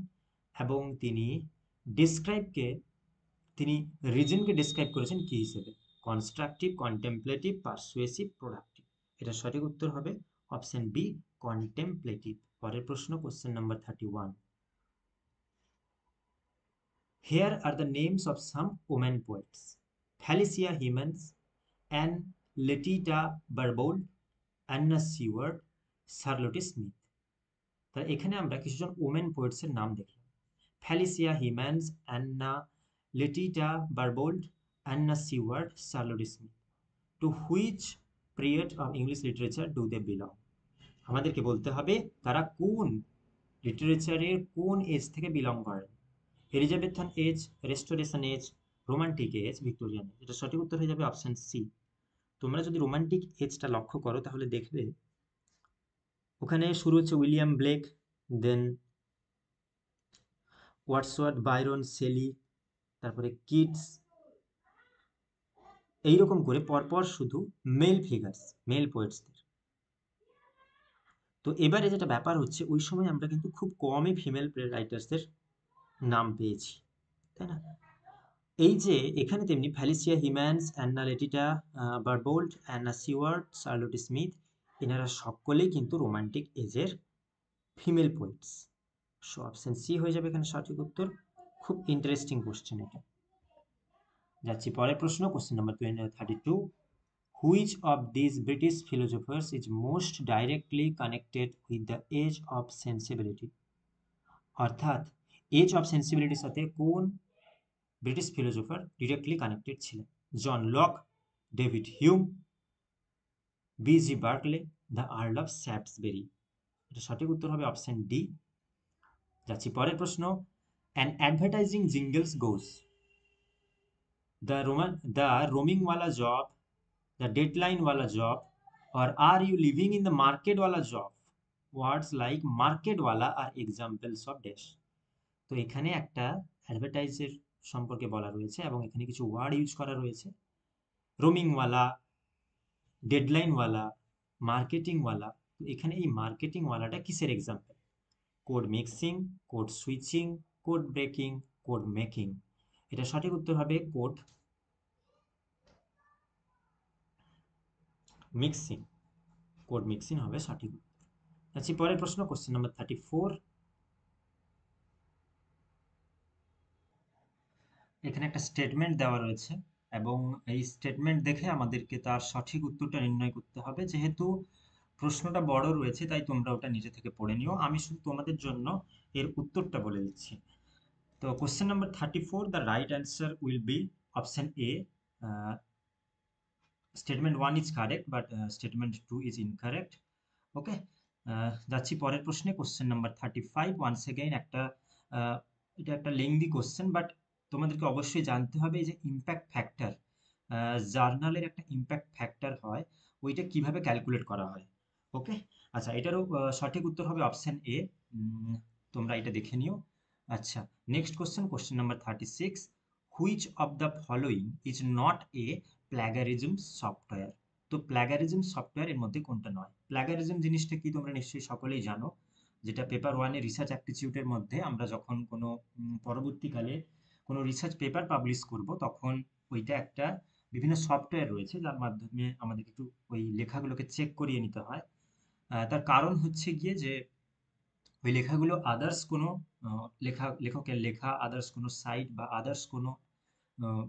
এবং তিনি ডিসক্রাইবকে, তিনি রিজনকে ডিসক্রাইব করেছেন কি হিসেবে? Constructive, contemplative, persuasive, productive. এটা সঠিক উত্তর হবে অপশন বি, কন্টেমপ্লেটিভ। পরের প্রশ্ন, question number 31, here are the names of some women poets, Felicia Hemans, Ann Letitia Barbauld, Anna Seward, Charlotte Smith. তাহলে এখানে আমরা কিছুজন ওমেন পোয়েটসের নাম দেখলাম, Felicia Hemans, Anna Letitia Barbauld, Anna Seward, Charlotte Smith. To which period of English literature do they belong? আমাদেরকে বলতে হবে তারা কোন লিটারেচারের কোন এজ থেকে বিলং করেন। Elizabethan age, restoration age, romantic age, Victorian age. এটা সঠিক উত্তর হয়ে যাবে অপশন সি। তোমরা যদি রোমান্টিক এজটা লক্ষ্য করো তাহলে দেখবে ওখানে শুরু হচ্ছে উইলিয়াম ব্লেক, দেন ওয়ার্ডসওয়ার্থ, বাইরন, শেলি, তারপরে কিটস, এইরকম করে পরপর শুধু মেল ফিগার্স, মেল পোয়েটসদের। তো এবারে যেটা ব্যাপার হচ্ছে ওই সময় আমরা কিন্তু খুব কমই ফিমেল রাইটার্সদের নাম পেয়েছি, তাই না? এই যে এখানে তেমনি Felicia Hemans, Anna Letitia Barbauld, Anna Seward, Charlotte Smith, এনারা সকলেই কিন্তু রোমান্টিক এজের female poets. So option C হয়ে যাবে এখানে সঠিক উত্তর। খুব ইন্টারেস্টিং কোশ্চেন এটা। যাচ্ছি পরের প্রশ্ন, question number 32। Which of this British philosophers is most directly connected with the age of sensibility? অর্থাৎ এজ অফ সেন্সিবিলিটির সাথে কোন ব্রিটিশ ফিলোসফার ডিরেক্টলি কানেক্টেড ছিলেন? John Locke, David Hume, B G Berkeley, the Earl of Shaftesbury. এটা সঠিক উত্তর হবে অপশন ডি। যাচ্ছি পরের প্রশ্ন। An advertising jingles goes, the roaming ওয়ালা জব, দ্য ডেডলাইন ওয়ালা job, or are you living in the market wala job? Words like market wala are examples of dash. তো এখানে একটা অ্যাডভার্টাইজের সম্পর্কে বলা রয়েছে এবং এখানে কিছু ওয়ার্ড ইউজ করা রয়েছে। রোমিং ওয়ালা, ডেডলাইন ওয়ালা, মার্কেটিং ওয়ালা। তো এখানে এই মার্কেটিং ওয়ালাটা কিসের example? Code mixing, code switching, code breaking, code making. এটা সঠিক উত্তর হবে কোড মিক্সিং। কোড মিক্সিং হবে সঠিক উত্তর। আচ্ছা পরের প্রশ্ন, কোশ্চেন নাম্বার 34। এখানে একটা স্টেটমেন্ট দেওয়া রয়েছে এবং এই স্টেটমেন্ট দেখে আমাদেরকে তার সঠিক উত্তরটা নির্ণয় করতে হবে। যেহেতু প্রশ্নটা বড় রয়েছে তাই তোমরা ওটা নিজে থেকে পড়ে নিও, আমি শুধু তোমাদের জন্য এর উত্তরটা বলে দিচ্ছি। তো question number 34, the right answer will be option A. Statement 1 is correct but statement 2 is incorrect. Okay, যাচ্ছি পরের প্রশ্নে, কোশ্চেন নাম্বার 35। ওয়ান্স এগেইন একটা এটা একটা লেংদি কোশ্চেন, বাট তোমাদেরকে অবশ্যই জানতে হবে যে ইম্প্যাক্ট ফ্যাক্টর, জার্নালের একটা ইম্প্যাক্ট ফ্যাক্টর হয়, ওইটা কিভাবে ক্যালকুলেট করা হয়। ওকে, আচ্ছা এটারও সঠিক উত্তর হবে অপশন এ। তোমরা এটা দেখে নিও। আচ্ছা, next question, question number 36। Which of the following is not A plagiarism software? তো প্ল্যাগারিজম সফটওয়্যার এর মধ্যে কোনটা নয়? প্ল্যাগারিজম জিনিসটা কি তোমরা নিশ্চয়ই সকলেই জানো, যেটা পেপার ওয়ানে রিসার্চ অ্যাপটিটিউডের মধ্যে আমরা যখন কোনো পরবর্তীকালে কোনো রিসার্চ পেপার পাবলিশ করব তখন ওইটা একটা বিভিন্ন সফটওয়্যার রয়েছে যার মাধ্যমে আমাদের একটু ওই লেখাগুলোকে চেক করিয়ে নিতে হয়। তার কারণ হচ্ছে গিয়ে যে ওই লেখাগুলো আদার্স কোনো লেখকের লেখা, আদার্স কোনো সাইট বা আদার্স কোনো আহ,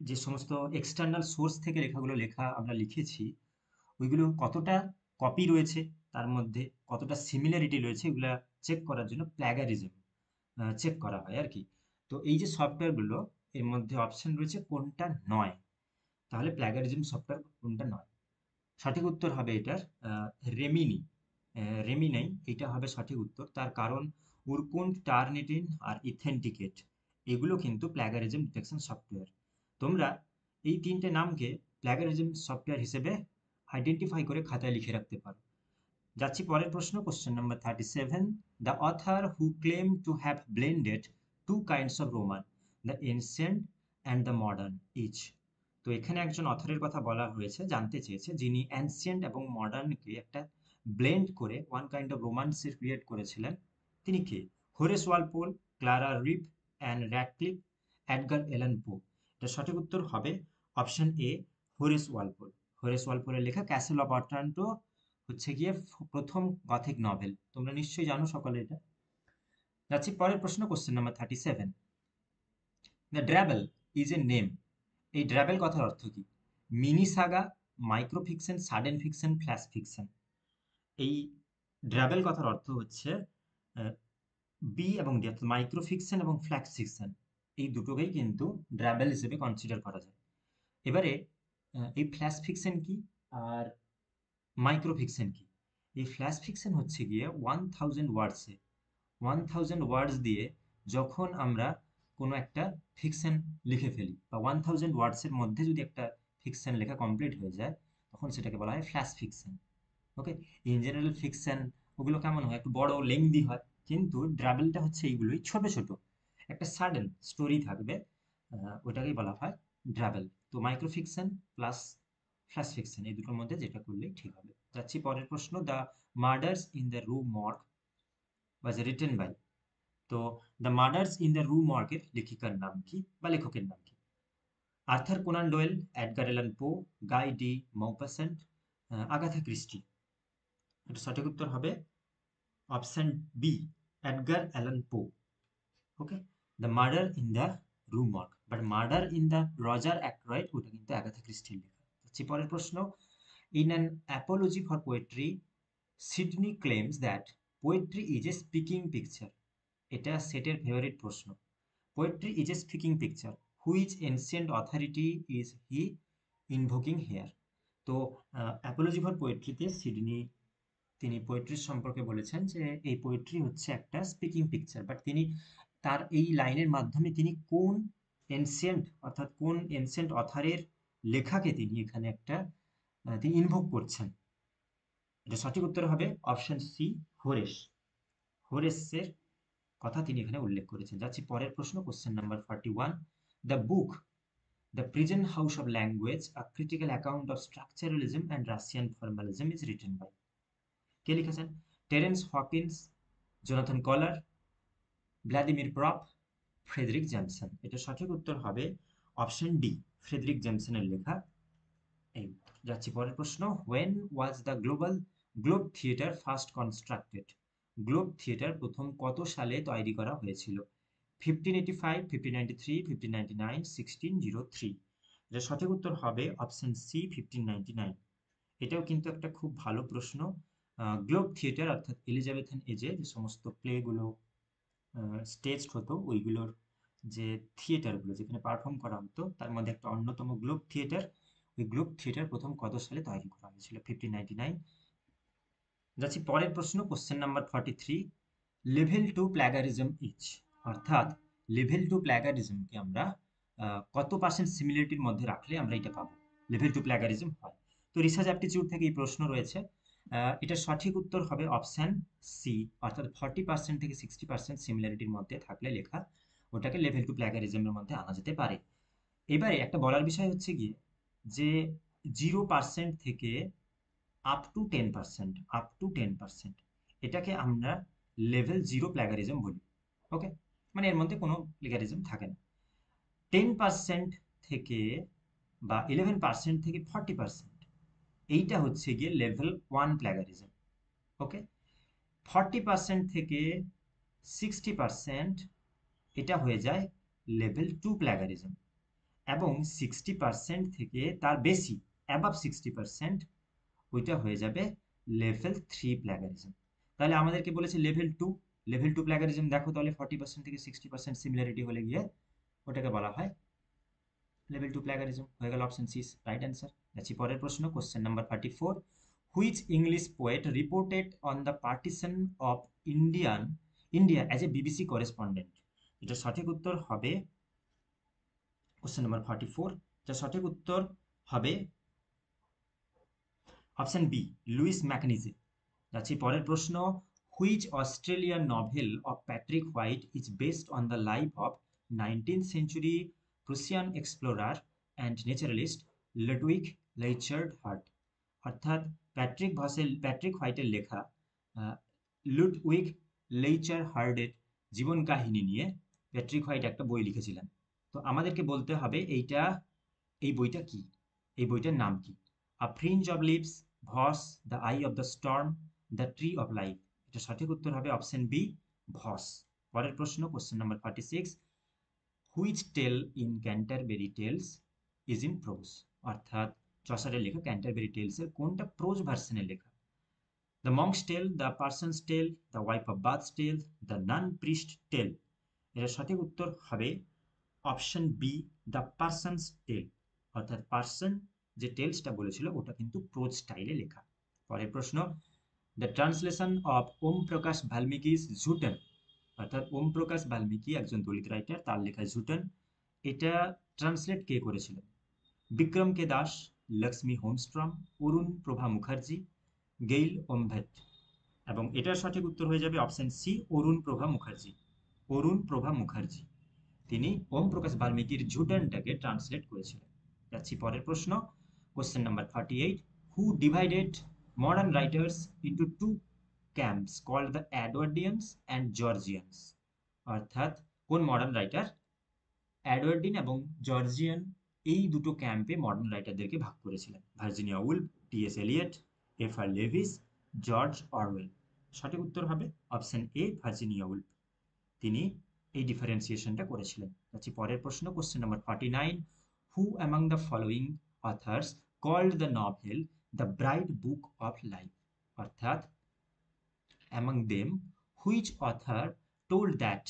যে সমস্ত এক্সটার্নাল সোর্স থেকে লেখাগুলো লেখা আমরা লিখেছি ওইগুলো কতটা কপি রয়েছে, তার মধ্যে কতটা সিমিলারিটি রয়েছে, এগুলা চেক করার জন্য প্ল্যাগারিজম চেক করা হয় আর কি। তো এই যে সফটওয়্যারগুলো এর মধ্যে অপশন রয়েছে কোনটা নয়, তাহলে প্ল্যাগারিজম সফটওয়্যার কোনটা নয়? সঠিক উত্তর হবে এটার রেমিনি। রেমিনাই এটা হবে সঠিক উত্তর। তার কারণ উরকুন্ড, টার্নিটিন আর ইথেন্টিকেট এগুলো কিন্তু প্ল্যাগারিজম ডিটেকশন সফটওয়্যার। তোমরা এই তিনটে নামকে প্ল্যাগারিজম সফটওয়্যার হিসেবে আইডেন্টিফাই করে খাতায় লিখে রাখতে পারো। যাচ্ছি পরের প্রশ্ন, question number 37। The author who claim to have blended two kinds of Roman, the ancient and the modern each. তো এখানে একজন অথরের কথা বলা হয়েছে, জানতে চেয়েছে যিনি অ্যানসিয়েন্ট এবং মডার্নকে একটা ব্লেন্ড করে ওয়ান কাইন্ড অফ রোমান্সের ক্রিয়েট করেছিলেন, তিনি কে? Horace Walpole, Clara Reeve, Ann Radcliffe, Edgar Allan Poe. এটা সঠিক উত্তর হবে option A, Horace Walpole. Horace ওয়ালপোলের লেখা ক্যাসেল অফ অটারান্টো হচ্ছে গিয়ে প্রথম গথিক নভেল, তোমরা নিশ্চয়ই জানো সকলে এটা। যাচ্ছি পরের প্রশ্ন, question number 37। The drabble is a name. এই ড্র্যাবেল কথার অর্থ কি? Mini saga, micro fiction, sudden fiction, flash fiction. এই ড্র্যাবেল কথার অর্থ হচ্ছে বি এবং ডি, অর্থাৎ মাইক্রো ফিকশন এবং ফ্ল্যাশ ফিকশন, এই দুটোকেই কিন্তু ড্র্যাবেল হিসেবে কনসিডার করা যায়। এবারে এই ফ্ল্যাশ ফিকশন কি আর মাইক্রোফিকশন কি? এই ফ্ল্যাশ ফিকশন হচ্ছে গিয়ে 1000 ওয়ার্ডসে 1000 ওয়ার্ডস দিয়ে যখন আমরা কোনো একটা ফিকশন লিখে ফেলি বা 1000 ওয়ার্ডসের মধ্যে যদি একটা ফিকশন লেখা কমপ্লিট হয়ে যায় তখন সেটাকে বলা হয় flash fiction. Okay, in general fiction ওগুলো কেমন হয়, একটু বড় লেংদি হয়, কিন্তু ড্রাবেলটা হচ্ছে এইগুলোই ছোট ছোট, একটা সাডেন স্টোরি থাকবে, ওটাকেই বলা হয় ড্রাবেল। তো মাইক্রোফিকশন প্লাস ফ্ল্যাশ ফিকশন এই দুটোর মধ্যে যেটা করলেই ঠিক হবে। যাচ্ছি পরের প্রশ্ন। The murders in the Rue Morgue was written by. তো the murders in the Rue মর্গের লেখিকার নাম কি বা লেখকের নাম কি? Arthur Conan Doyle, Edgar Allan Poe, Guy de Maupassant, Agatha Christie. এটা সঠিক উত্তর হবে option B, Edgar Allan Poe. Okay, the murder in the Rue Morgue, but murder in the Roger Ackroyd ওটা কিন্তু আগাথা ক্রিস্টির লেখা। হচ্ছে পরের প্রশ্ন। In an Apology for poetry Sidney claims that poetry is a speaking picture. এটা সেটের ফেভারিট প্রশ্ন। Poetry is a speaking picture, which ancient authority is he invoking here? তো অ্যাপোলজি ফর পোয়েট্রিতে সিডনি তিনি পোয়েট্রির সম্পর্কে বলেছেন যে এই পোয়েট্রি হচ্ছে একটা স্পিকিং পিকচার, বাট তিনি তার এই লাইনের মাধ্যমে তিনি কোন এনসিয়েন্ট, অর্থাৎ কোন এনসিয়েন্ট অথারের লেখাকে তিনি এখানে একটা তিনি ইনভোক করছেন। এটা সঠিক উত্তর হবে অপশন সি, হোরেস। হোরেসের কথা তিনি এখানে উল্লেখ করেছেন। যাচ্ছি পরের প্রশ্ন, question number 41। The book the prison house of language, a critical account of structuralism and Russian formalism is written by. কে লিখেছেন? Terence Hawkes, Jonathan Culler, Vladimir Propp, Fredric Jameson. এটা সঠিক উত্তর হবে অপশন ডি, ফ্রেডরিক জ্যামসনের লেখা। এই যাচ্ছি পরের প্রশ্ন। When was the globe theatre first constructed? Globe theatre প্রথম কত সালে তৈরি করা হয়েছিল? 1585, 1593, 1599, 1603। এটা সঠিক উত্তর হবে অপশন সি, 1599। এটাও কিন্তু একটা খুব ভালো প্রশ্ন। গ্লোব থিয়েটার অর্থাৎ এলিজাবেথান এজে যে সমস্ত প্লেগুলো স্টেজড হতো ওইগুলোর যে থিয়েটারগুলো যেখানে পারফর্ম করা হতো তার মধ্যে একটা অন্যতম গ্লোব থিয়েটার। ওই গ্লোব থিয়েটার প্রথম কত সালে তৈরি করা হয়েছিল? 1599। যাচ্ছি পরের প্রশ্ন, question number 43। Level two plagiarism is, অর্থাৎ লেভেল টু প্ল্যাগারিজমকে আমরা কত পার্সেন্ট সিমিলারিটির মধ্যে রাখলে আমরা এটা পাবো লেভেল টু প্ল্যাগারিজম হয়? তো রিসার্চ অ্যাপটিটিউড থেকে এই প্রশ্ন রয়েছে। এটা সঠিক উত্তর হবে অপশন সি, অর্থাৎ 40% থেকে 60% সিমিলারিটির মধ্যে থাকলে লেখা ওটাকে লেভেল টু প্ল্যাগারিজমের মধ্যে আনা যেতে পারে। এবারে একটা বলার বিষয় হচ্ছে গিয়ে যে 0% থেকে আপ টু 10% এটাকে আমরা লেভেল জিরো প্ল্যাগারিজম বলি। ওকে, মানে এর মধ্যে কোনো প্ল্যাগারিজম থাকে না। 10% থেকে বা 11% থেকে 40% এইটা হচ্ছে গিয়ে লেভেল ওয়ান প্ল্যাগারিজম। ওকে, 40% থেকে 60% এটা হয়ে যায় লেভেল টু প্ল্যাগারিজম, এবং 60% থেকে তার বেশি, অ্যাবাভ 60%, ওইটা হয়ে যাবে লেভেল থ্রি প্ল্যাগারিজম। তাহলে আমাদেরকে বলেছে লেভেল টু প্ল্যাগারিজম দেখো, তাহলে 40% থেকে 60% সিমিলারিটি হলে গিয়ে ওটাকে বলা হয় লেভেল টু প্ল্যাগারিজম। হয়ে গেল অপশন সি রাইট অ্যান্সার। যাচ্ছি পরের প্রশ্ন, question number 34। Which English poet reported on the partition of India as a BBC correspondent? এটা সঠিক উত্তর হবে কোশ্চেন নাম্বার 44, যা সঠিক উত্তর হবে অপশন বি, লুইস ম্যাকনিজে। যাচ্ছি পরের প্রশ্ন। Which Australian novel of Patrick White is based on the life of 19th century Prussian explorer and naturalist Ludwig Leichhardt Hart? অর্থাৎ প্যাট্রিক হোয়াইটের লেখা লুডউইগ লেইচার হার্ডের জীবন কাহিনী নিয়ে প্যাট্রিক হোয়াইট একটা বই লিখেছিলেন। তো আমাদেরকে বলতে হবে এই বইটা কি, এই বইটার নাম কি? A fringe of leaves, Voss, the eye of the storm, the tree of life. এটা সঠিক উত্তর হবে অপশন বি, ভস। পরের প্রশ্ন, question number 36। Which tale in Canterbury Tales is in prose? অর্থাৎ চসারের লেখা ক্যান্টারবেরি টেলসের কোনটা প্রোজ ভার্সনে লেখা? The monk's tale, the parson's tale, the wife of Bath's tale, the nun priest tale. এর সঠিক উত্তর হবে অপশন বি, দ্য পার্সনস টেল, অর্থাৎ পার্সন যে টেলসটা বলেছিল ওটা কিন্তু প্রোজ স্টাইলে লেখা। পরের প্রশ্ন, দ্য ট্রান্সলেশন অফ ওম প্রকাশ বাল্মীকিস ঝুটন, অর্থাৎ ওম প্রকাশ বাল্মীকি একজন দলিত রাইটার, তার লেখা ঝুটন, এটা ট্রান্সলেট কে করেছিলেন? বিক্রম কে দাস, লক্ষ্মী হোমস্ট্রম, অরুণ প্রভা মুখার্জি, গেইল ওমভেট। এবং এটার সঠিক উত্তর হয়ে যাবে অপশন সি, অরুণ প্রভা মুখার্জি। অরুণ প্রভা মুখার্জি তিনি ওম প্রকাশ বাল্মীকির ঝুটনটাকে ট্রান্সলেট করেছিলেন। যাচ্ছি পরের প্রশ্ন, question number 38, who divided modern writers into two camps called the Edwardians and Georgians, অর্থাৎ কোন মডার্ন রাইটার এডওয়ার্ডিন এবং জর্জিয়ান এই দুটো ক্যাম্পে মডার্ন রাইটারদেরকে ভাগ করেছিলেন? Virginia Woolf, T S. Eliot, F R. Leavis, George Orwell. সঠিক উত্তর হবে অপশন এ, ভার্জিনিয়া উলফ, তিনি এই ডিফারেন্সিয়েশনটা করেছিলেন। যাচ্ছি পরের প্রশ্ন, question number 49, who among the following authors called the novel the bright book of life, অর্থাৎ among them which author told that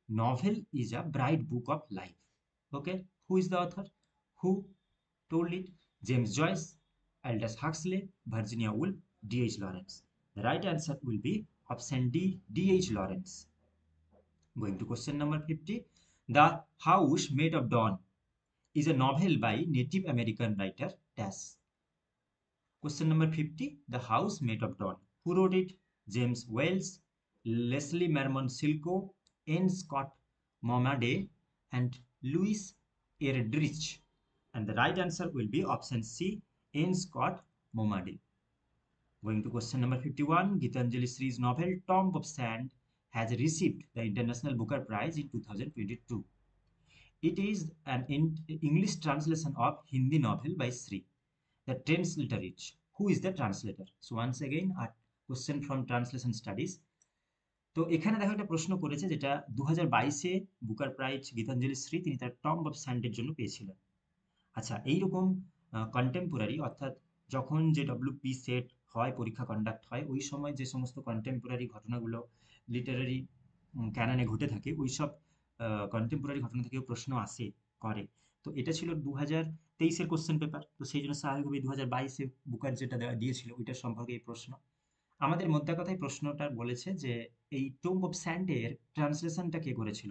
novel is a bright book of life? Okay, who is the author, who told it? James Joyce, Aldous Huxley, Virginia Woolf, D.H. Lawrence. The right answer will be option D, D.H. Lawrence. Going to question number 50, The House Made of Dawn is a novel by Native American writer Dash. Question number 50, The House Made of Dawn, who wrote it? James Wells, Leslie Marmon Silko, N. Scott Momaday, and Louis Erdrich. And the right answer will be option C, N. Scott Momaday. Going to question number 51, Gitanjali Sri's novel Tomb of Sand has received the International Booker Prize in 2022. It is an English translation of Hindi novel by Sri. The translator is, who is the translator? So once again a question from translation studies. তো এখানে দেখো একটা প্রশ্ন করেছে যেটা 2022-এ বুকার প্রাইজ গীতাঞ্জলি শ্রী তিনি তার টম্ব অফ স্যান্ডের জন্য পেয়েছিলেন। আচ্ছা, এইরকম কন্টেম্পোরারি, অর্থাৎ যখন যে ডব্লিউপি সেট হয়, পরীক্ষা কন্ডাক্ট হয়, ওই সময় যে সমস্ত কন্টেম্পোরারি ঘটনাগুলো লিটারারি ক্যাননে ঘটে থাকে, ওই সব কন্টেম্পোরারি ঘটনা থেকেও প্রশ্ন আসে করে। তো এটা ছিল 2023-এর কোশ্চেন পেপার, তো সেই জন্য স্বাভাবিকভাবে 2022-এ বুকার যেটা দিয়েছিল ওইটার সম্পর্কে এই প্রশ্ন। আমাদের মোদ্দা কথায় প্রশ্নটা বলেছে যে এই টম্ব অফ স্যান্ডের ট্রান্সলেশনটা কে করেছিল?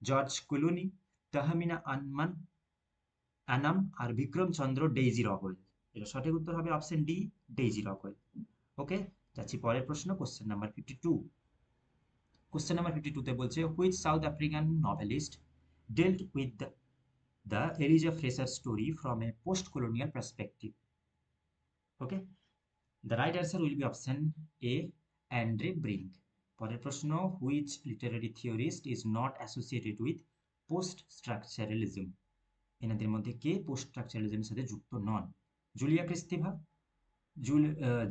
জর্জ ক্লুনি, তাহমিনা আনাম আর বিক্রম চন্দ্র ডেইজি রকওয়েল। এটা সঠিক উত্তর হবে অপশন ডি, ডেইজি রকওয়েল। ওকে, যাচ্ছি পরের প্রশ্ন, কোশ্চেন নাম্বার 52। কোশ্চেন নাম্বার 52-তে বলছে, which south African novelist dealt with the Elijah Fraser story from a post-colonial perspective? Okay, the right answer will be option A, Andre Brink. পরের প্রশ্ন, which literary theorist is not associated with post structuralism? এনাদের মধ্যে কে পোস্ট স্ট্রাকচারালিজমের সাথে যুক্ত নন? Julia Kristeva,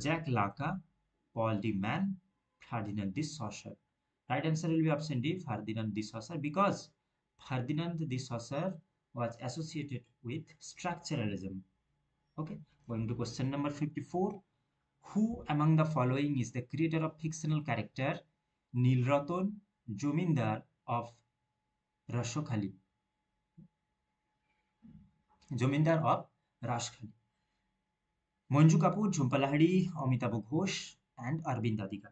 Jacques Lacan, Paul de Man, Ferdinand de Saussure. Right answer will be option D, Ferdinand de Saussure, because Ferdinand de Saussure was associated with structuralism. Okay, going to question number 54. Who among the following is the creator of fictional character Nilratan, Jomindar of Raskhali? Jomindar of Raskhali. Manju Kapoor, Jhumpa Lahiri, Amitabh Ghosh, and Arvind Adhika.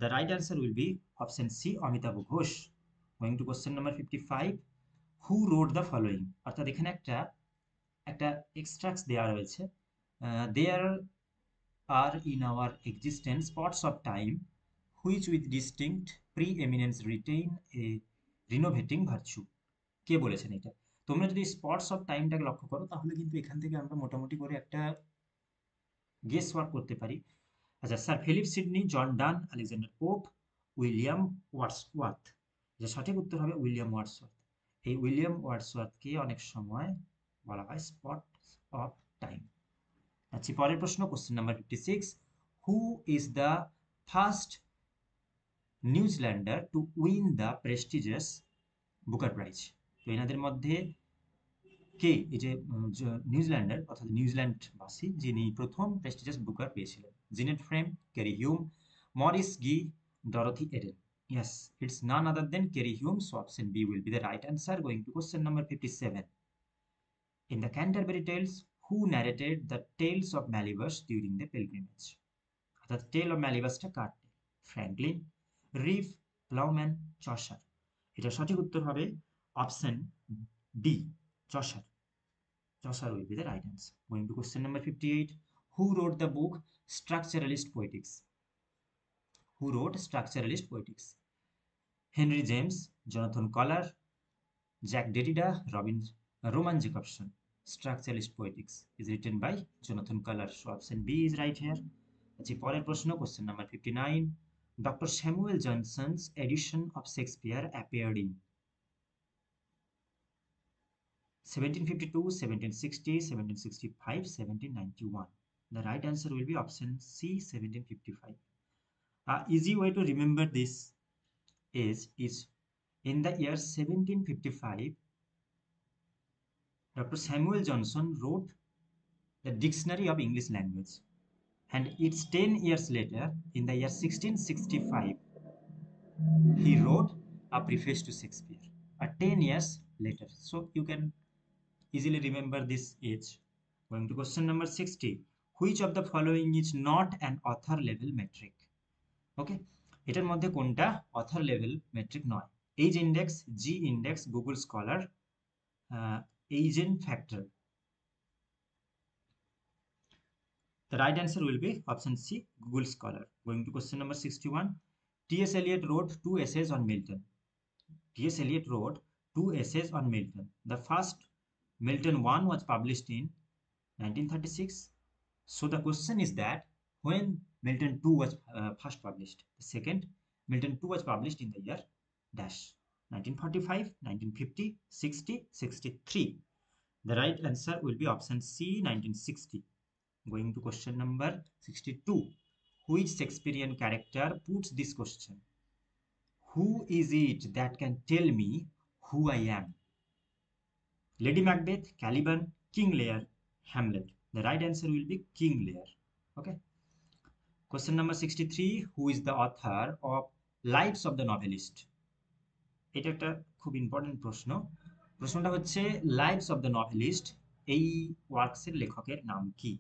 The right answer will be option C, Amitabh Ghosh. Going to question number 55. Who wrote the following? অর্থাৎ এখানে একটা এক্সট্রাক্টস দেওয়া রয়েছে। There are in our existence spots of time which with distinct preeminence retain a renovating virtue. কে বলেছেন এটা? তোমরা যদি স্পটস অফ টাইমটাকে লক্ষ্য করো তাহলে কিন্তু এখান থেকে আমরা মোটামুটি করে একটা গেস ওয়ার্ক করতে পারি। আচ্ছা, স্যার ফিলিপ সিডনি, জন ডান, আলেকজান্ডার পোপ, উইলিয়াম ওয়ার্ডসওয়ার্থ। যে সঠিক উত্তর হবে উইলিয়াম ওয়ার্ডসওয়ার্থ। এই উইলিয়াম ওয়ার্ডসওয়ার্থকে অনেক সময় বলা হয় স্পটস অফ টাইম। আচ্ছা, পরের প্রশ্ন, question number 56। Who is the first New Zealander to win the prestigious Booker prize? তো এনাদের মধ্যে কে এই যে নিউজিল্যান্ডার অর্থাৎ নিউজিল্যান্ডবাসী যিনি প্রথম প্রেস্টিজিয়াস বুকার পেয়েছিলেন? Janet Frame, Keri Hulme, Maurice Gee, Dorothy Eden. Yes, it's none other than Carey Hume, so option B will be the right answer. Going to question number 57. In the Canterbury Tales, who narrated the tales of Melibeus during the pilgrimage. অর্থাৎ টেল অফ ম্যালিবাসটা কার? Franklin, Reeve, Ploughman, Chaucer. এটা সঠিক উত্তর হবে option D, Chaucer. Chaucer will be the right answer. Going to question number 58. Who wrote the book Structuralist Poetics? Who wrote Structuralist Poetics? Henry James, Jonathan Collar, Jack Derrida, Roman Jacobson. Structuralist Poetics is written by Jonathan Collar. So option B is right here. আচ্ছা, পরের প্রশ্ন, question number 59. Dr. Samuel Johnson's edition of Shakespeare appeared in 1752, 1760, 1765, 1791. The right answer will be option C, 1755. A easy way to remember this is in the year 1755, Dr. Samuel Johnson wrote the Dictionary of English Language, and it's 10 years later, in the year 1665, he wrote a preface to Shakespeare. 10 years later, so you can easily remember this age. Going to question number 60. Which of the following is not an author level metric? Okay, এটার মধ্যে কোনটা অথর লেভেল মেট্রিক নয়? H index, g index, Google Scholar, Eigenfactor. The right answer will be option C, Google Scholar. Going to question number 61. T.S. Eliot wrote 2 essays on Milton. T.S. Eliot wrote 2 essays on Milton. The first, Milton 1, was published in 1936. So the question is that when Milton 2 was first published. The second, Milton 2 was published in the year dash 1945, 1950, 60, 63. The right answer will be option C, 1960. Going to question number 62. Which Shakespearean character puts this question? Who is it that can tell me who I am? Lady Macbeth, Caliban, King Lear, Hamlet. The right answer will be King Lear. Okay. Question number 63. Who is the author of Lives of the Novelist? এটা একটা খুব ইম্পর্টেন্ট প্রশ্ন। প্রশ্নটা হচ্ছে লাইভস অফ দ্য নভেলিস্ট, এই ওয়ার্কসের লেখকের নাম কি?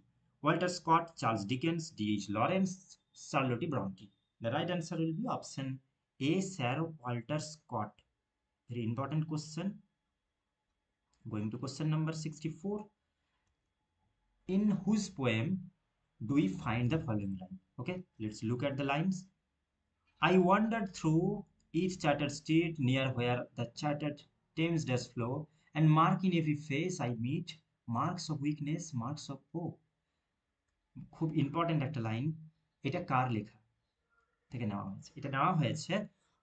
Walter Scott, Charles Dickens, D H. Lawrence, Charlotte Bronte. The right answer will be option A, sir Walter Scott. Very important question. Going to question number 64. In whose poem do we find the following line? Okay, let's look at the lines. I wandered through each chartered street near where the chartered Thames does flow, and mark in every face I meet marks of weakness, marks of hope. খুব ইম্পর্টেন্ট একটা লাইন। এটা কার লেখা থেকে নেওয়া হয়েছে? এটা নেওয়া হয়েছে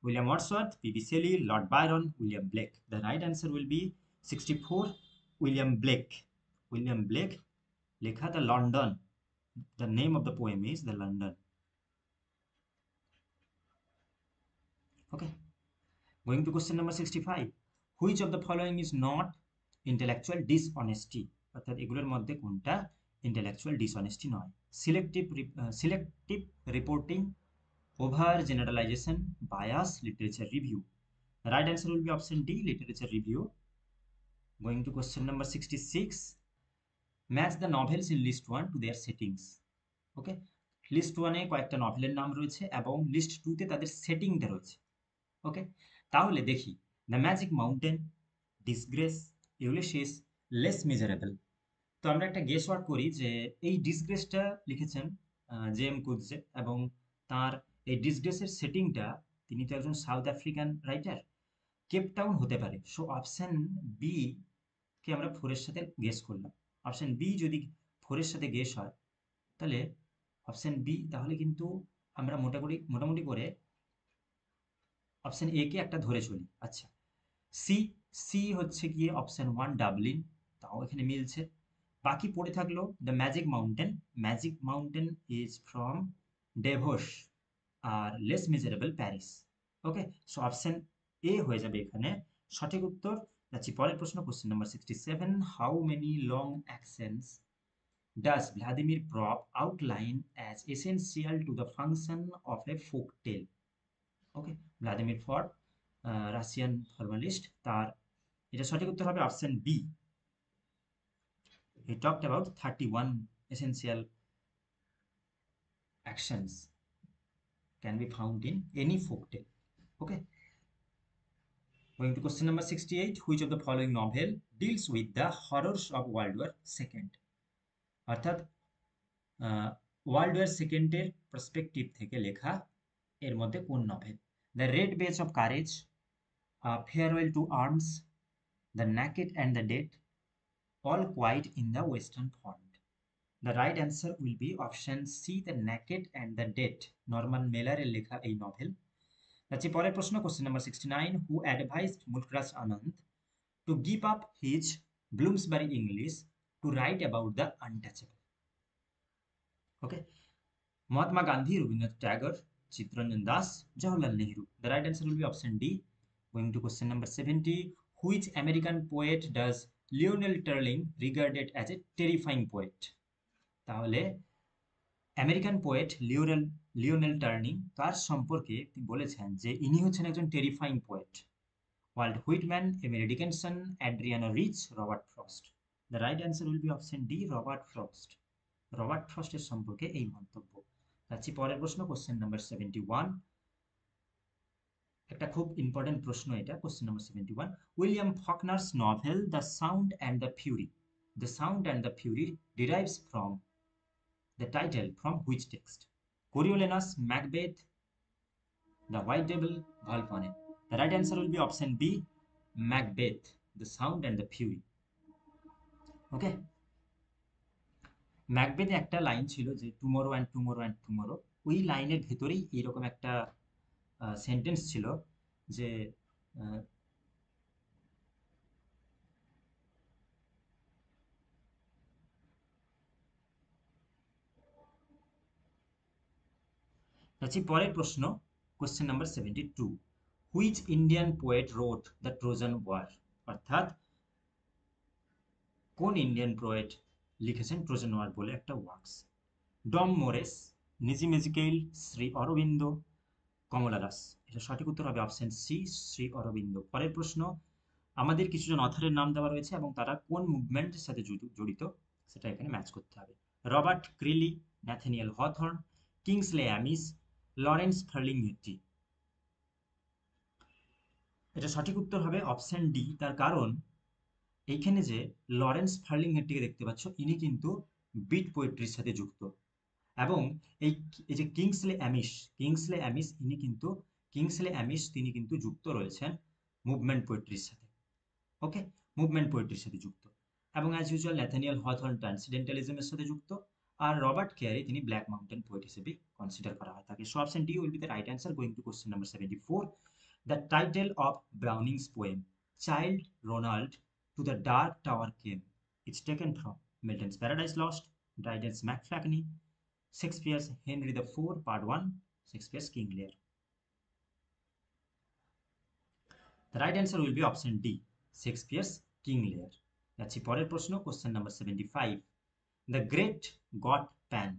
William Wordsworth, P B Shelley, Lord Byron, William Blake. The right answer will be 64, William Blake. William Blake লেখা the London. The name of the poem is the London. Okay. Going to question number 65. Which of the following is not intellectual dishonesty? অর্থাৎ এগুলোর মধ্যে কোনটা intellectual dishonesty নয়? Selective reporting, over generalization, bias, literature review. The right answer will be option D, literature review. Going to question number 66. Match the novels in list 1 to their settings. Okay, list 1 এ কয়েকটা নভেলের নাম রয়েছে এবং লিস্ট 2 তে তাদের সেটিংটা রয়েছে। ওকে, তাহলে দেখি the magic mountain, disgrace, Ulysses, less miserable. তো আমরা একটা গেস ওয়ার্ক করি যে এই ডিসগ্রেসটা লিখেছেন জেএম কুদজে, এবং তার এই ডিসগ্রেসের সেটিংটা, তিনি তো একজন সাউথ আফ্রিকান রাইটার, কেপটাউন হতে পারে। সো অপশন বি কে আমরা 4 এর সাথে গেস করলাম। অপশন বি যদি 4 এর সাথে গেস হয়, তাহলে অপশন বি, তাহলে কিন্তু আমরা মোটামুটি করে অপশন এ কে একটা ধরে চলি। আচ্ছা, সি, সি হচ্ছে গিয়ে অপশন 1 ডাবলিন, তাও এখানে মিলছে। বাকি পড়ে থাকলো the magic mountain. Magic mountain is from Davos, আর Les Miserables Paris. Okay, so option A হয়ে যাবে এখানে সঠিক উত্তর। যাচ্ছি পরের প্রশ্ন, question number 67. How many long accents does Vladimir Propp outline as essential to the function of a folk tale? Okay, Vladimir Propp, Russian formalist, তার এটা সঠিক উত্তর হবে option B, He talked about 31 essential actions can be found in any folk tale. Okay. Going to question number 68. Which of the following novel deals with the horrors of World War II? অর্থাৎ ওয়ার্ল্ড ওয়ার সেকেন্ডের পার্সপেক্টিভ থেকে লেখা এর মধ্যে কোন novel? The red base of courage, farewell to arms, the naked and the dead, all quite in the western front. The right answer will be option C, the naked and the dead, Norman মেলারের লেখা এই নভেল। যাচ্ছি পরের প্রশ্ন, question number 69। Who advised Mulk Raj Ananda to give up his Bloomsbury English to right about the untouchable? Okay, Mahatma Gandhi, Rabindranath Tagore, Chittaranjan Das, Jawaharlal Nehru. The right answer will be option D. Going to question number 70. Which American poet does Lionel Turling regarded as a terrifying poet? তাহলে আমেরিকান পোয়েট লিওনেল টার্নিং তার সম্পর্কে তিনি বলেছেন যে ইনি হচ্ছেন একজন terrifying poet. Walt Whitman, Emily Dickinson, Adrienne Rich, Robert Frost. The right answer will be option D, Robert Frost. Robert ফ্রস্টের সম্পর্কে এই মন্তব্য। যাচ্ছি পরের প্রশ্ন, কোশ্চেন নাম্বার 71। একটা খুব ইম্পর্টেন্ট প্রশ্ন এটা, question number 71। William Faulkner's novel the sound and the fury, the sound and the fury derives from the title from which text? Coriolanus, Macbeth, The White Devil, Volpone. The right answer will be option B, Macbeth, The Sound and the Fury. Okay. ম্যাকবেথে একটা লাইন ছিল যে tomorrow and tomorrow and tomorrow, ওই লাইনের ভেতরেই এইরকম একটা সেন্টেন্স ছিল যে যাচ্ছি পরের প্রশ্ন, question number 72। Which Indian poet wrote the Trojan war? অর্থাৎ কোন ইন্ডিয়ান পোয়েট লিখেছেন ট্রোজান ওয়ার বলে একটা ওয়ার্কস? ডম মোরেস, নিজি মেজিকেইল, শ্রী অরবিন্দ, কমলা দাস। এটা সঠিক উত্তর হবে অপশন সি, শ্রী অরবিন্দ। পরের প্রশ্ন, আমাদের কিছুজন অথরের নাম দেওয়া রয়েছে এবং তারা কোন মুভমেন্টের সাথে জড়িত সেটা এখানে ম্যাচ করতে হবে। Robert Creeley, Nathaniel Hawthorne, Kingsley Amis, Lawrence Ferlinghetti. এটা সঠিক উত্তর হবে অপশন ডি। তার কারণ এইখানে যে লরেন্স ফার্লিংহেটিকে দেখতে পাচ্ছ, ইনি কিন্তু বিট পোয়েট্রির সাথে যুক্ত, এবং এই যে কিংসলে অ্যামিস তিনি কিন্তু যুক্ত রয়েছেন মুভমেন্ট পোয়েট্রির সাথে। ওকে, মুভমেন্ট পোয়েট্রির সাথে যুক্ত, এবং অ্যাজ ইউজুয়াল ন্যাথানিয়েল হথর্ন ট্রান্সিডেন্টালিজমের সাথে যুক্ত, আর রবার্ট কেয়ারি তিনি ব্ল্যাক মাউন্টেন পোয়েট হিসেবে কনসিডার করা হয় থাকে। So option D will be the right answer. Going to question number 74। The title of Browning's poem Childe Roland to the dark tower came is taken from Milton's paradise lost, Dryden's MacFlecknoe, Shakespeare's Henry IV, Part 1, Shakespeare's King Lear. The right answer will be option D, Shakespeare's King Lear. যাচ্ছি পরের প্রশ্ন, question number 75। The Great God Pan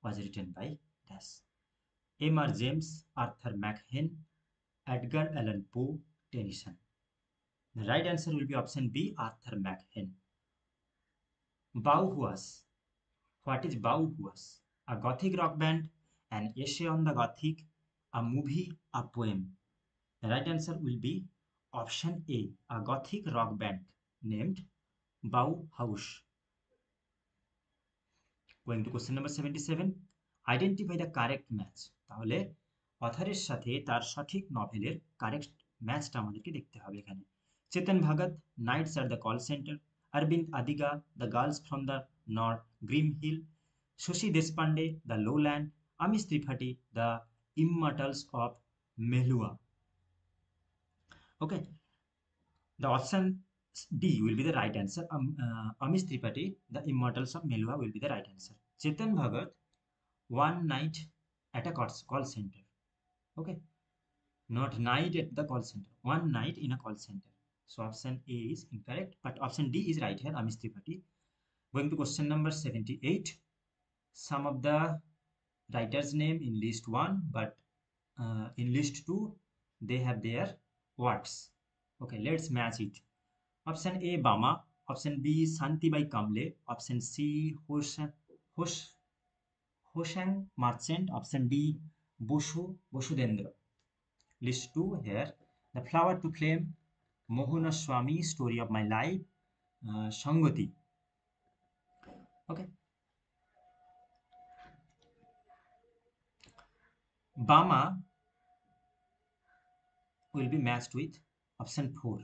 was written by dash. M.R. James, Arthur McHenry, Edgar Allan Poe, Tennyson. The right answer will be option B, Arthur McHenry. Bauhaus. What is Bauhaus? A Gothic rock band, an essay on the Gothic, a movie, a poem. The right answer will be option A, a Gothic rock band named Bauhaus. Going to question number 77. Identify the correct match. তাহলে অথরের সাথে তার সঠিক নভেলের কারেক্ট ম্যাচটা আমাদেরকে দেখতে হবে এখানে। Chetan Bhagat, nights at the call centre, Aravind Adiga, the girls from the north, grim hill, Shashi Deshpande, the lowland, Amish Tripathi, the immortals of Meluha. Okay, the option D will be the right answer. Amish Tripathi, The Immortals of Melua will be the right answer. Chetan Bhagat, One Night at a Call Center. Okay, not night at the call center, one night in a call center. So option A is incorrect, but option D is right here, Amish Tripathi. Going to question number 78. Some of the writers' name in list 1, but in list 2 they have their works. Okay, let's match it. Option A, Bama, Option B, Santibai Kamble. Option C, Hoshang Merchant. Option D, Bosudendra. List 2 here. The Flower to Flame, Mohana Swami, Story of My Life, Sangati. Okay. Bama will be matched with option 4.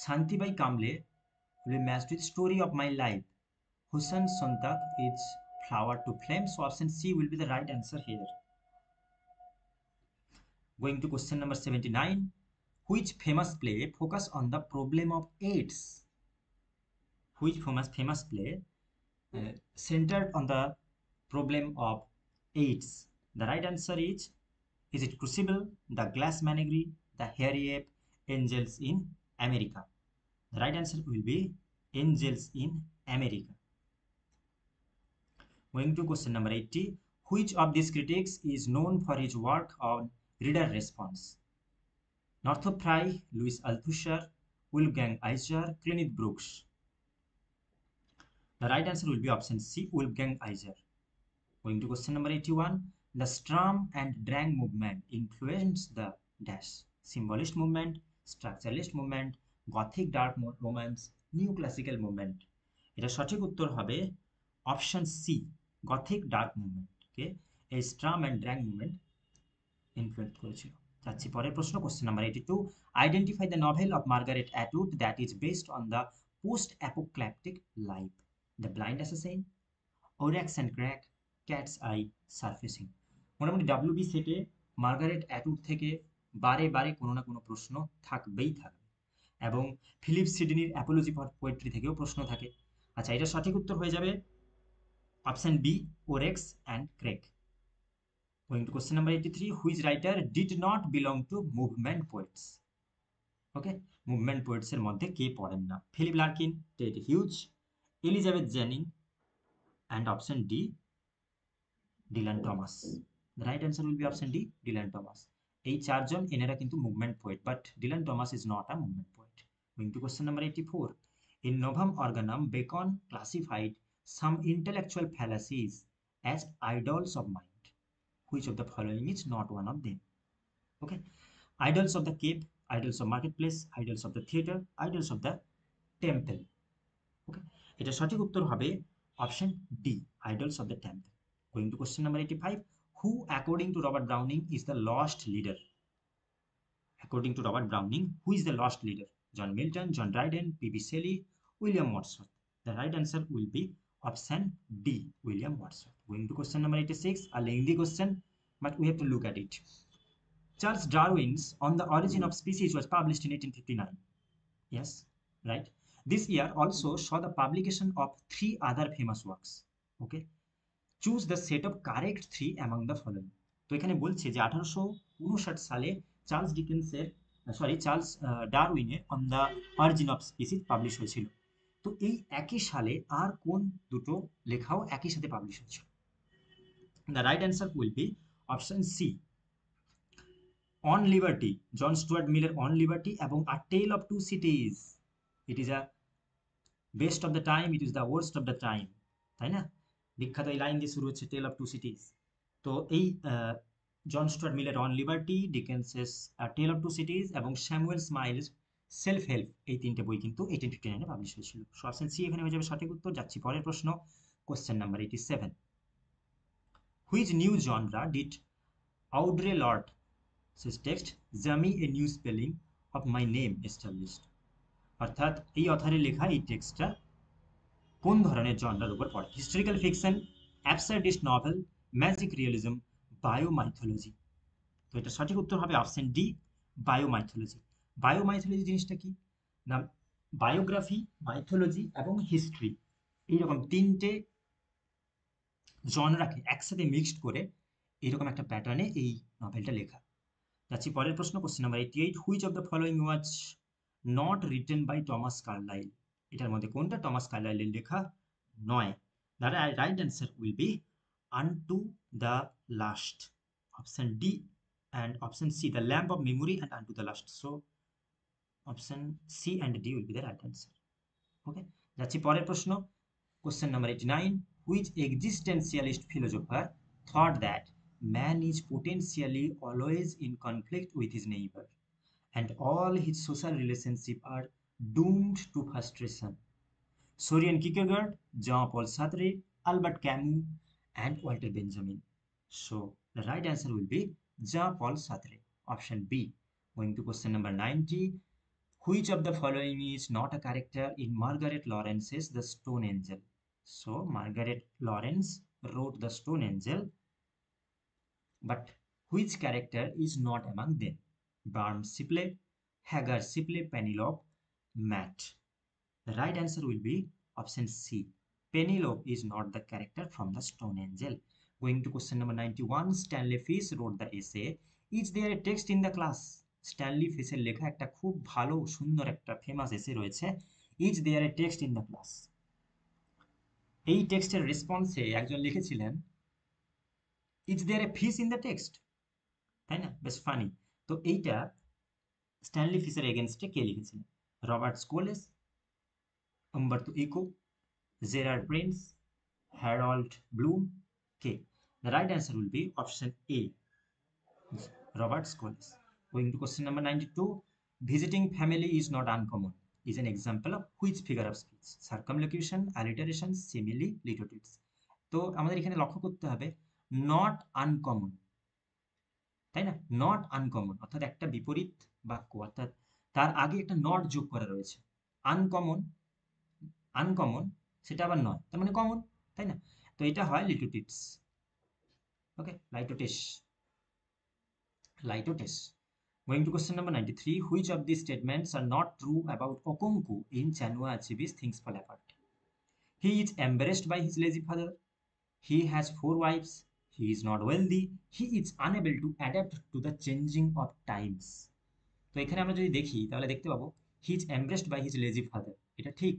Santibai Kamble will be matched with Story of My Life. Hussain Sontak is Flower to Flame. So option C will be the right answer here. Going to question number 79. Which famous play focus on the problem of AIDS? Which famous play centered on the problem of AIDS? The right answer is it Crucible, The Glass Menagerie, The Hairy Ape, Angels in America? The right answer will be Angels in America. Going to question number 80. Which of these critics is known for his work on reader response? Northrop Frye, Louis Althusser, Wolfgang Iser, Kenneth Brooks. The right answer will be option C, Wolfgang Iser. Going to question number 81. The Sturm and Drang movement influenced the dash. Symbolist movement, structuralist movement, Gothic dark romance, New Classical movement. এটা সঠিক উত্তর হবে অপশন সি, গথিক ডার্ক মুভমেন্টকে এই Sturm and Drang movement influence করেছিল। যাচ্ছি পরের প্রশ্ন, question number 82. Identify the novel of Margaret Atwood that is based on the post apocalyptic life. The blind assassin, Oryx and Crake, cat's eye, surfacing. মোটামুটি ডাব্লিউবি সেটে মার্গারেট অ্যাটউড থেকে বারে বারে কোনো না কোনো প্রশ্ন থাকবেই থাকবে, এবং ফিলিপ সিডনির অ্যাপোলজি ফর পোয়েট্রি থেকেও প্রশ্ন থাকে। আচ্ছা, এটা সঠিক উত্তর হয়ে যাবে option B, Oryx and Crake. Going to question number 83. Which writer did not belong to movement poets? Okay, movement poets এর মধ্যে কে পড়েন না? Philip Larkin, Ted Hughes, Elizabeth Jennings, and option D, Dylan Thomas. The right answer will be option D, Dylan Thomas. এই চারজন এনারা কিন্তু movement poet, but Dylan Thomas is not a movement poet. Going to question number 84. In Novum Organum, Bacon classified some intellectual fallacies as idols of mind. Which of the following is not one of them? Okay, idols of the cave, idols of marketplace, idols of the theater, idols of the temple. Okay, এটা সঠিক উত্তর হবে option D, idols of the temple. Going to question number 85. Who according to Robert Browning is the lost leader? According to Robert Browning, who is the lost leader? John Milton, John Dryden, P.B. Shelley, William Wordsworth. The right answer will be option D, William Wordsworth. Going to question number 86, a lengthy question, but we have to look at it. Charles Darwin's On the Origin of Species was published in 1859. Yes, right. This year also saw the publication of 3 other famous works. Okay, choose the set of correct 3 among the following. তো এখানে বলছে যে 1859 সালে চার্লস ডারউইনের on the origin of species publish হয়েছিল। তো এই একই সালে আর কোন দুটো লেখাও একই সাথে পাবলিশ হয়েছিল? The right answer will be option C, on liberty, John Stuart মিলের অন লিবার্টি এবং a tale of two cities. It is a best of the time, it is the worst of the time, তাই না? বিখ্যাত এই লাইন দিয়ে শুরু হচ্ছে, টেল অফ টু সিটিজ। তো এই জন স্টুয়ার্ট মিলের on liberty, Dickens's tale of two cities এবং স্যামুয়েল স্মাইলস সেলফ হেল্প, এই 3টে বই কিন্তু 1859 পাবলিশ হয়েছিল। সো অপশন সি এখানে হয়ে যাবে সঠিক উত্তর। যাচ্ছি পরের প্রশ্ন, question number 87. Which new genre did Audre Lorde text Zami a new spelling of my name established? অর্থাৎ এই অথারের লেখা এই টেক্সটটা কোন ধরনের জনরার উপর পড়ে? Historical fiction, absurdist novel, magic realism, biomythology. তো এটা সঠিক উত্তর হবে অপশন ডি, বায়োমাইথোলজি। বায়োমাইথোলজি জিনিসটা কি না, বায়োগ্রাফি, মাইথোলজি এবং হিস্ট্রি, এইরকম 3টে জনরাকে একসাথে মিক্সড করে এইরকম একটা প্যাটার্নে এই নভেলটা লেখা। যাচ্ছি পরের প্রশ্ন, question number 88. Which of the following was not written by Thomas Carlyle? এটার মধ্যে কোনটা টমাস কার্লাইলের লেখা নয়? The right answer will be unto the last, option D and option C, the lamp of memory and unto the last. So option C and D will be the right answer. Okay, যাচ্ছি পরের প্রশ্ন। Question number 89, which existentialist philosopher thought that man is potentially always in conflict with his neighbour and all his social relationships are doomed to frustration? Soren Kierkegaard, Jean-Paul Sartre, Albert Camus, and Walter Benjamin. So the right answer will be Jean-Paul Sartre, option B. Going to question number 90, which of the following is not a character in Margaret Lawrence's The Stone Angel? So Margaret Lawrence wrote The Stone Angel, but which character is not among them? Barnes Shipley, Hagar Shipley, Penelope, Matt. The right answer will be option C. Penelope is not the character from the Stone Angel. Going to question number 91, Stanley Fish wrote the essay, Is there a text in the class? Stanley ফিশের লেখা একটা খুব ভালো সুন্দর একটা ফেমাস এসে রয়েছে, is there a text in the class. এই টেক্সটের রেসপন্সে একজন লিখেছিলেন, is there a fish in the text, তাই না? বেশ ফানি। তো এইটা স্ট্যানলি ফিশের এগেনস্টে কে লিখেছিলেন? Robert Scholes, Umberto Eco, Gerard Prince, Harold Bloom, কে? The right answer will be option A, Robert Scholz. Going to question number 92, visiting family is not uncommon is an example of which figure of speech? Circumlocution, alliteration, simile, litotes. তো আমাদের এখানে লক্ষ্য করতে হবে নট আনকমন, তাই না? নট আনকমন অর্থাৎ একটা বিপরীত বাক্য, অর্থাৎ তার আগে একটা নট যোগ করা রয়েছে। আনকমন, আনকমন সেটা আবার নয়, তার মানে কমন, তাই না? তো এটা হয় লিটোটিটস। ওকে, লাইটোটেস, লাইটোটেস। Going to question number 93, which of these statements are not true about Okonkwo in Chinua Achebe's Things Fall Apart? He is embarrassed by his lazy father. He has 4 wives. He is not wealthy. He is unable to adapt to the changing of times. তো এখানে আমরা যদি দেখি তাহলে দেখতে পাবো he is embraced by his lazy father, এটা ঠিক,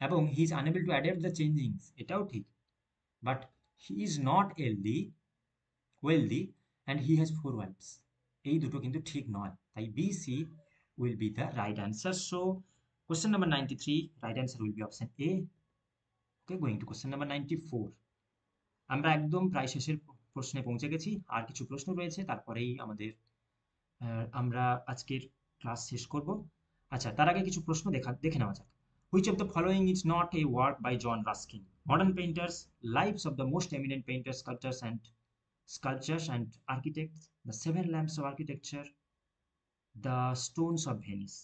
এবং he is unable to adapt the changings, এটাও ঠিক, but he is not wealthy and he has 4 wives, এই দুটো কিন্তু ঠিক নয়, তাই B C will be the right answer. So question number 93, right answer will be option A. Okay, going to question number 94, আমরা একদম প্রায় শেষের প্রশ্নে পৌঁছে গেছি, আর কিছু প্রশ্ন রয়েছে, তারপরেই আমাদের আমরা আজকের ক্লাস শেষ করব। আচ্ছা, তার আগে কিছু প্রশ্ন দেখে নেওয়া যাক। Which of the following is not a work by John Ruskin? Modern painters, lives of the most eminent painters, sculptures and architects, the seven lamps of architecture, the stones of Venice.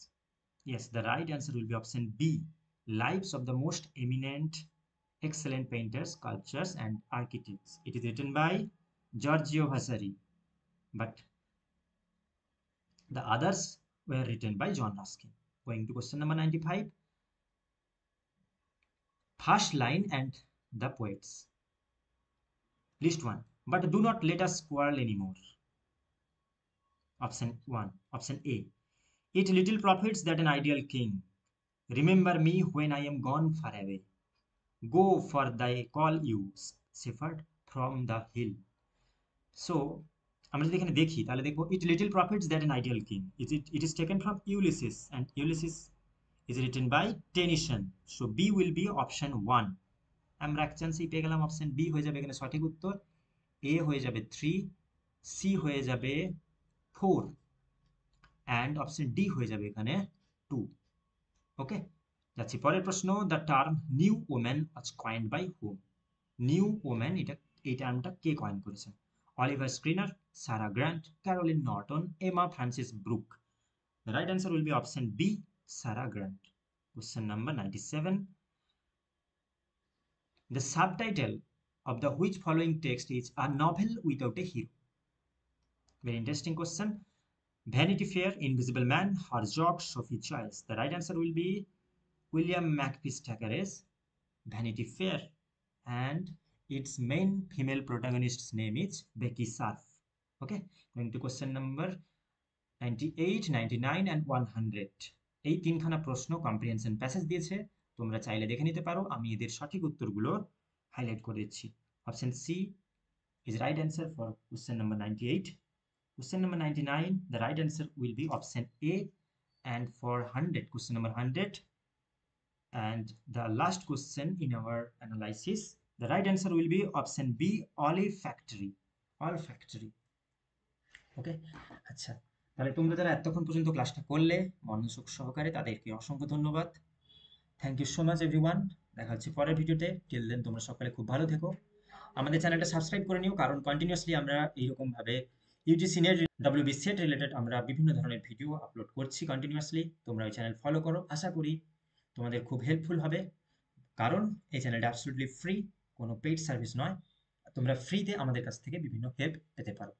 Yes, the right answer will be option B, lives of the most eminent excellent painters, sculptors and architects. It is written by Giorgio Vasari, but the others were written by John Ruskin. Going to question number 95, first line and the poets. List 1. But do not let us quarrel anymore. Option 1. Option A. It little profits that an ideal king. Remember me when I am gone far away. Go for thy call you, shepherd from the hill. So, আমরা যদি এখানে দেখি তাহলে দেখবো it little profits that an ideal king. It is taken from Ulysses, and Ulysses is written by Tennyson. So B will be option 1. আমরা এক চান্সেই পেয়ে গেলাম অপশন বি হয়ে যাবে এখানে সঠিক উত্তর, এ হয়ে যাবে 3, সি হয়ে যাবে 4 অ্যান্ড অপশন ডি হয়ে যাবে এখানে 2। ওকে, যাচ্ছি পরের প্রশ্ন। The term new woman was coined by whom? New woman এই টার্মটা কে কয়েন করেছেন? Oliver Schreiner, Sarah Grand, Caroline Norton, Emma Frances Brooke. The right answer will be option B, Sarah Grand. Question number 97, the subtitle of the which following text is a novel without a hero? Very interesting question. Vanity Fair, Invisible Man, Herzog, Sophie Choice. The right answer will be William Makepeace Thackeray's Vanity Fair, and its main female protagonist's name is Becky Sharp. Okay, going to question number 98, 99 and 100. এই তিনখানা প্রশ্ন কম্প্রিহেনশন প্যাসেজ দিয়েছে, তোমরা চাইলে দেখে নিতে পারো, আমি এদের সঠিক উত্তরগুলো হাইলাইট করে দিচ্ছি। Option C is right answer for question number 98. Question number 99, the right answer will be option A, and for 100, question number 100, And the last question in our analysis, the right answer will be option B, olfactory. Olfactory. ওকে, আচ্ছা, তাহলে তোমরা যারা এতক্ষণ পর্যন্ত ক্লাসটা করলে মনোযোগ সহকারে, তাদেরকে অসংখ্য ধন্যবাদ। Thank you so much everyone. দেখা হচ্ছে পরের ভিডিওতে। টিল দেন তোমরা সকালে খুব ভালো থেকো। আমাদের চ্যানেলটা সাবস্ক্রাইব করে নিও, কারণ কন্টিনিউয়াসলি আমরা এইরকম ভাবে UGC net, WB set related আমরা বিভিন্ন ধরনের ভিডিও আপলোড করছি কন্টিনিউয়াসলি। তোমরা ওই চ্যানেল ফলো করো, আশা করি তোমাদের খুব হেল্পফুল হবে, কারণ এই চ্যানেলটা অ্যাবসলিউটলি ফ্রি, কোনো পেইড সার্ভিস নয়। তোমরা ফ্রিতে আমাদের কাছ থেকে বিভিন্ন হেল্প পেতে পারো।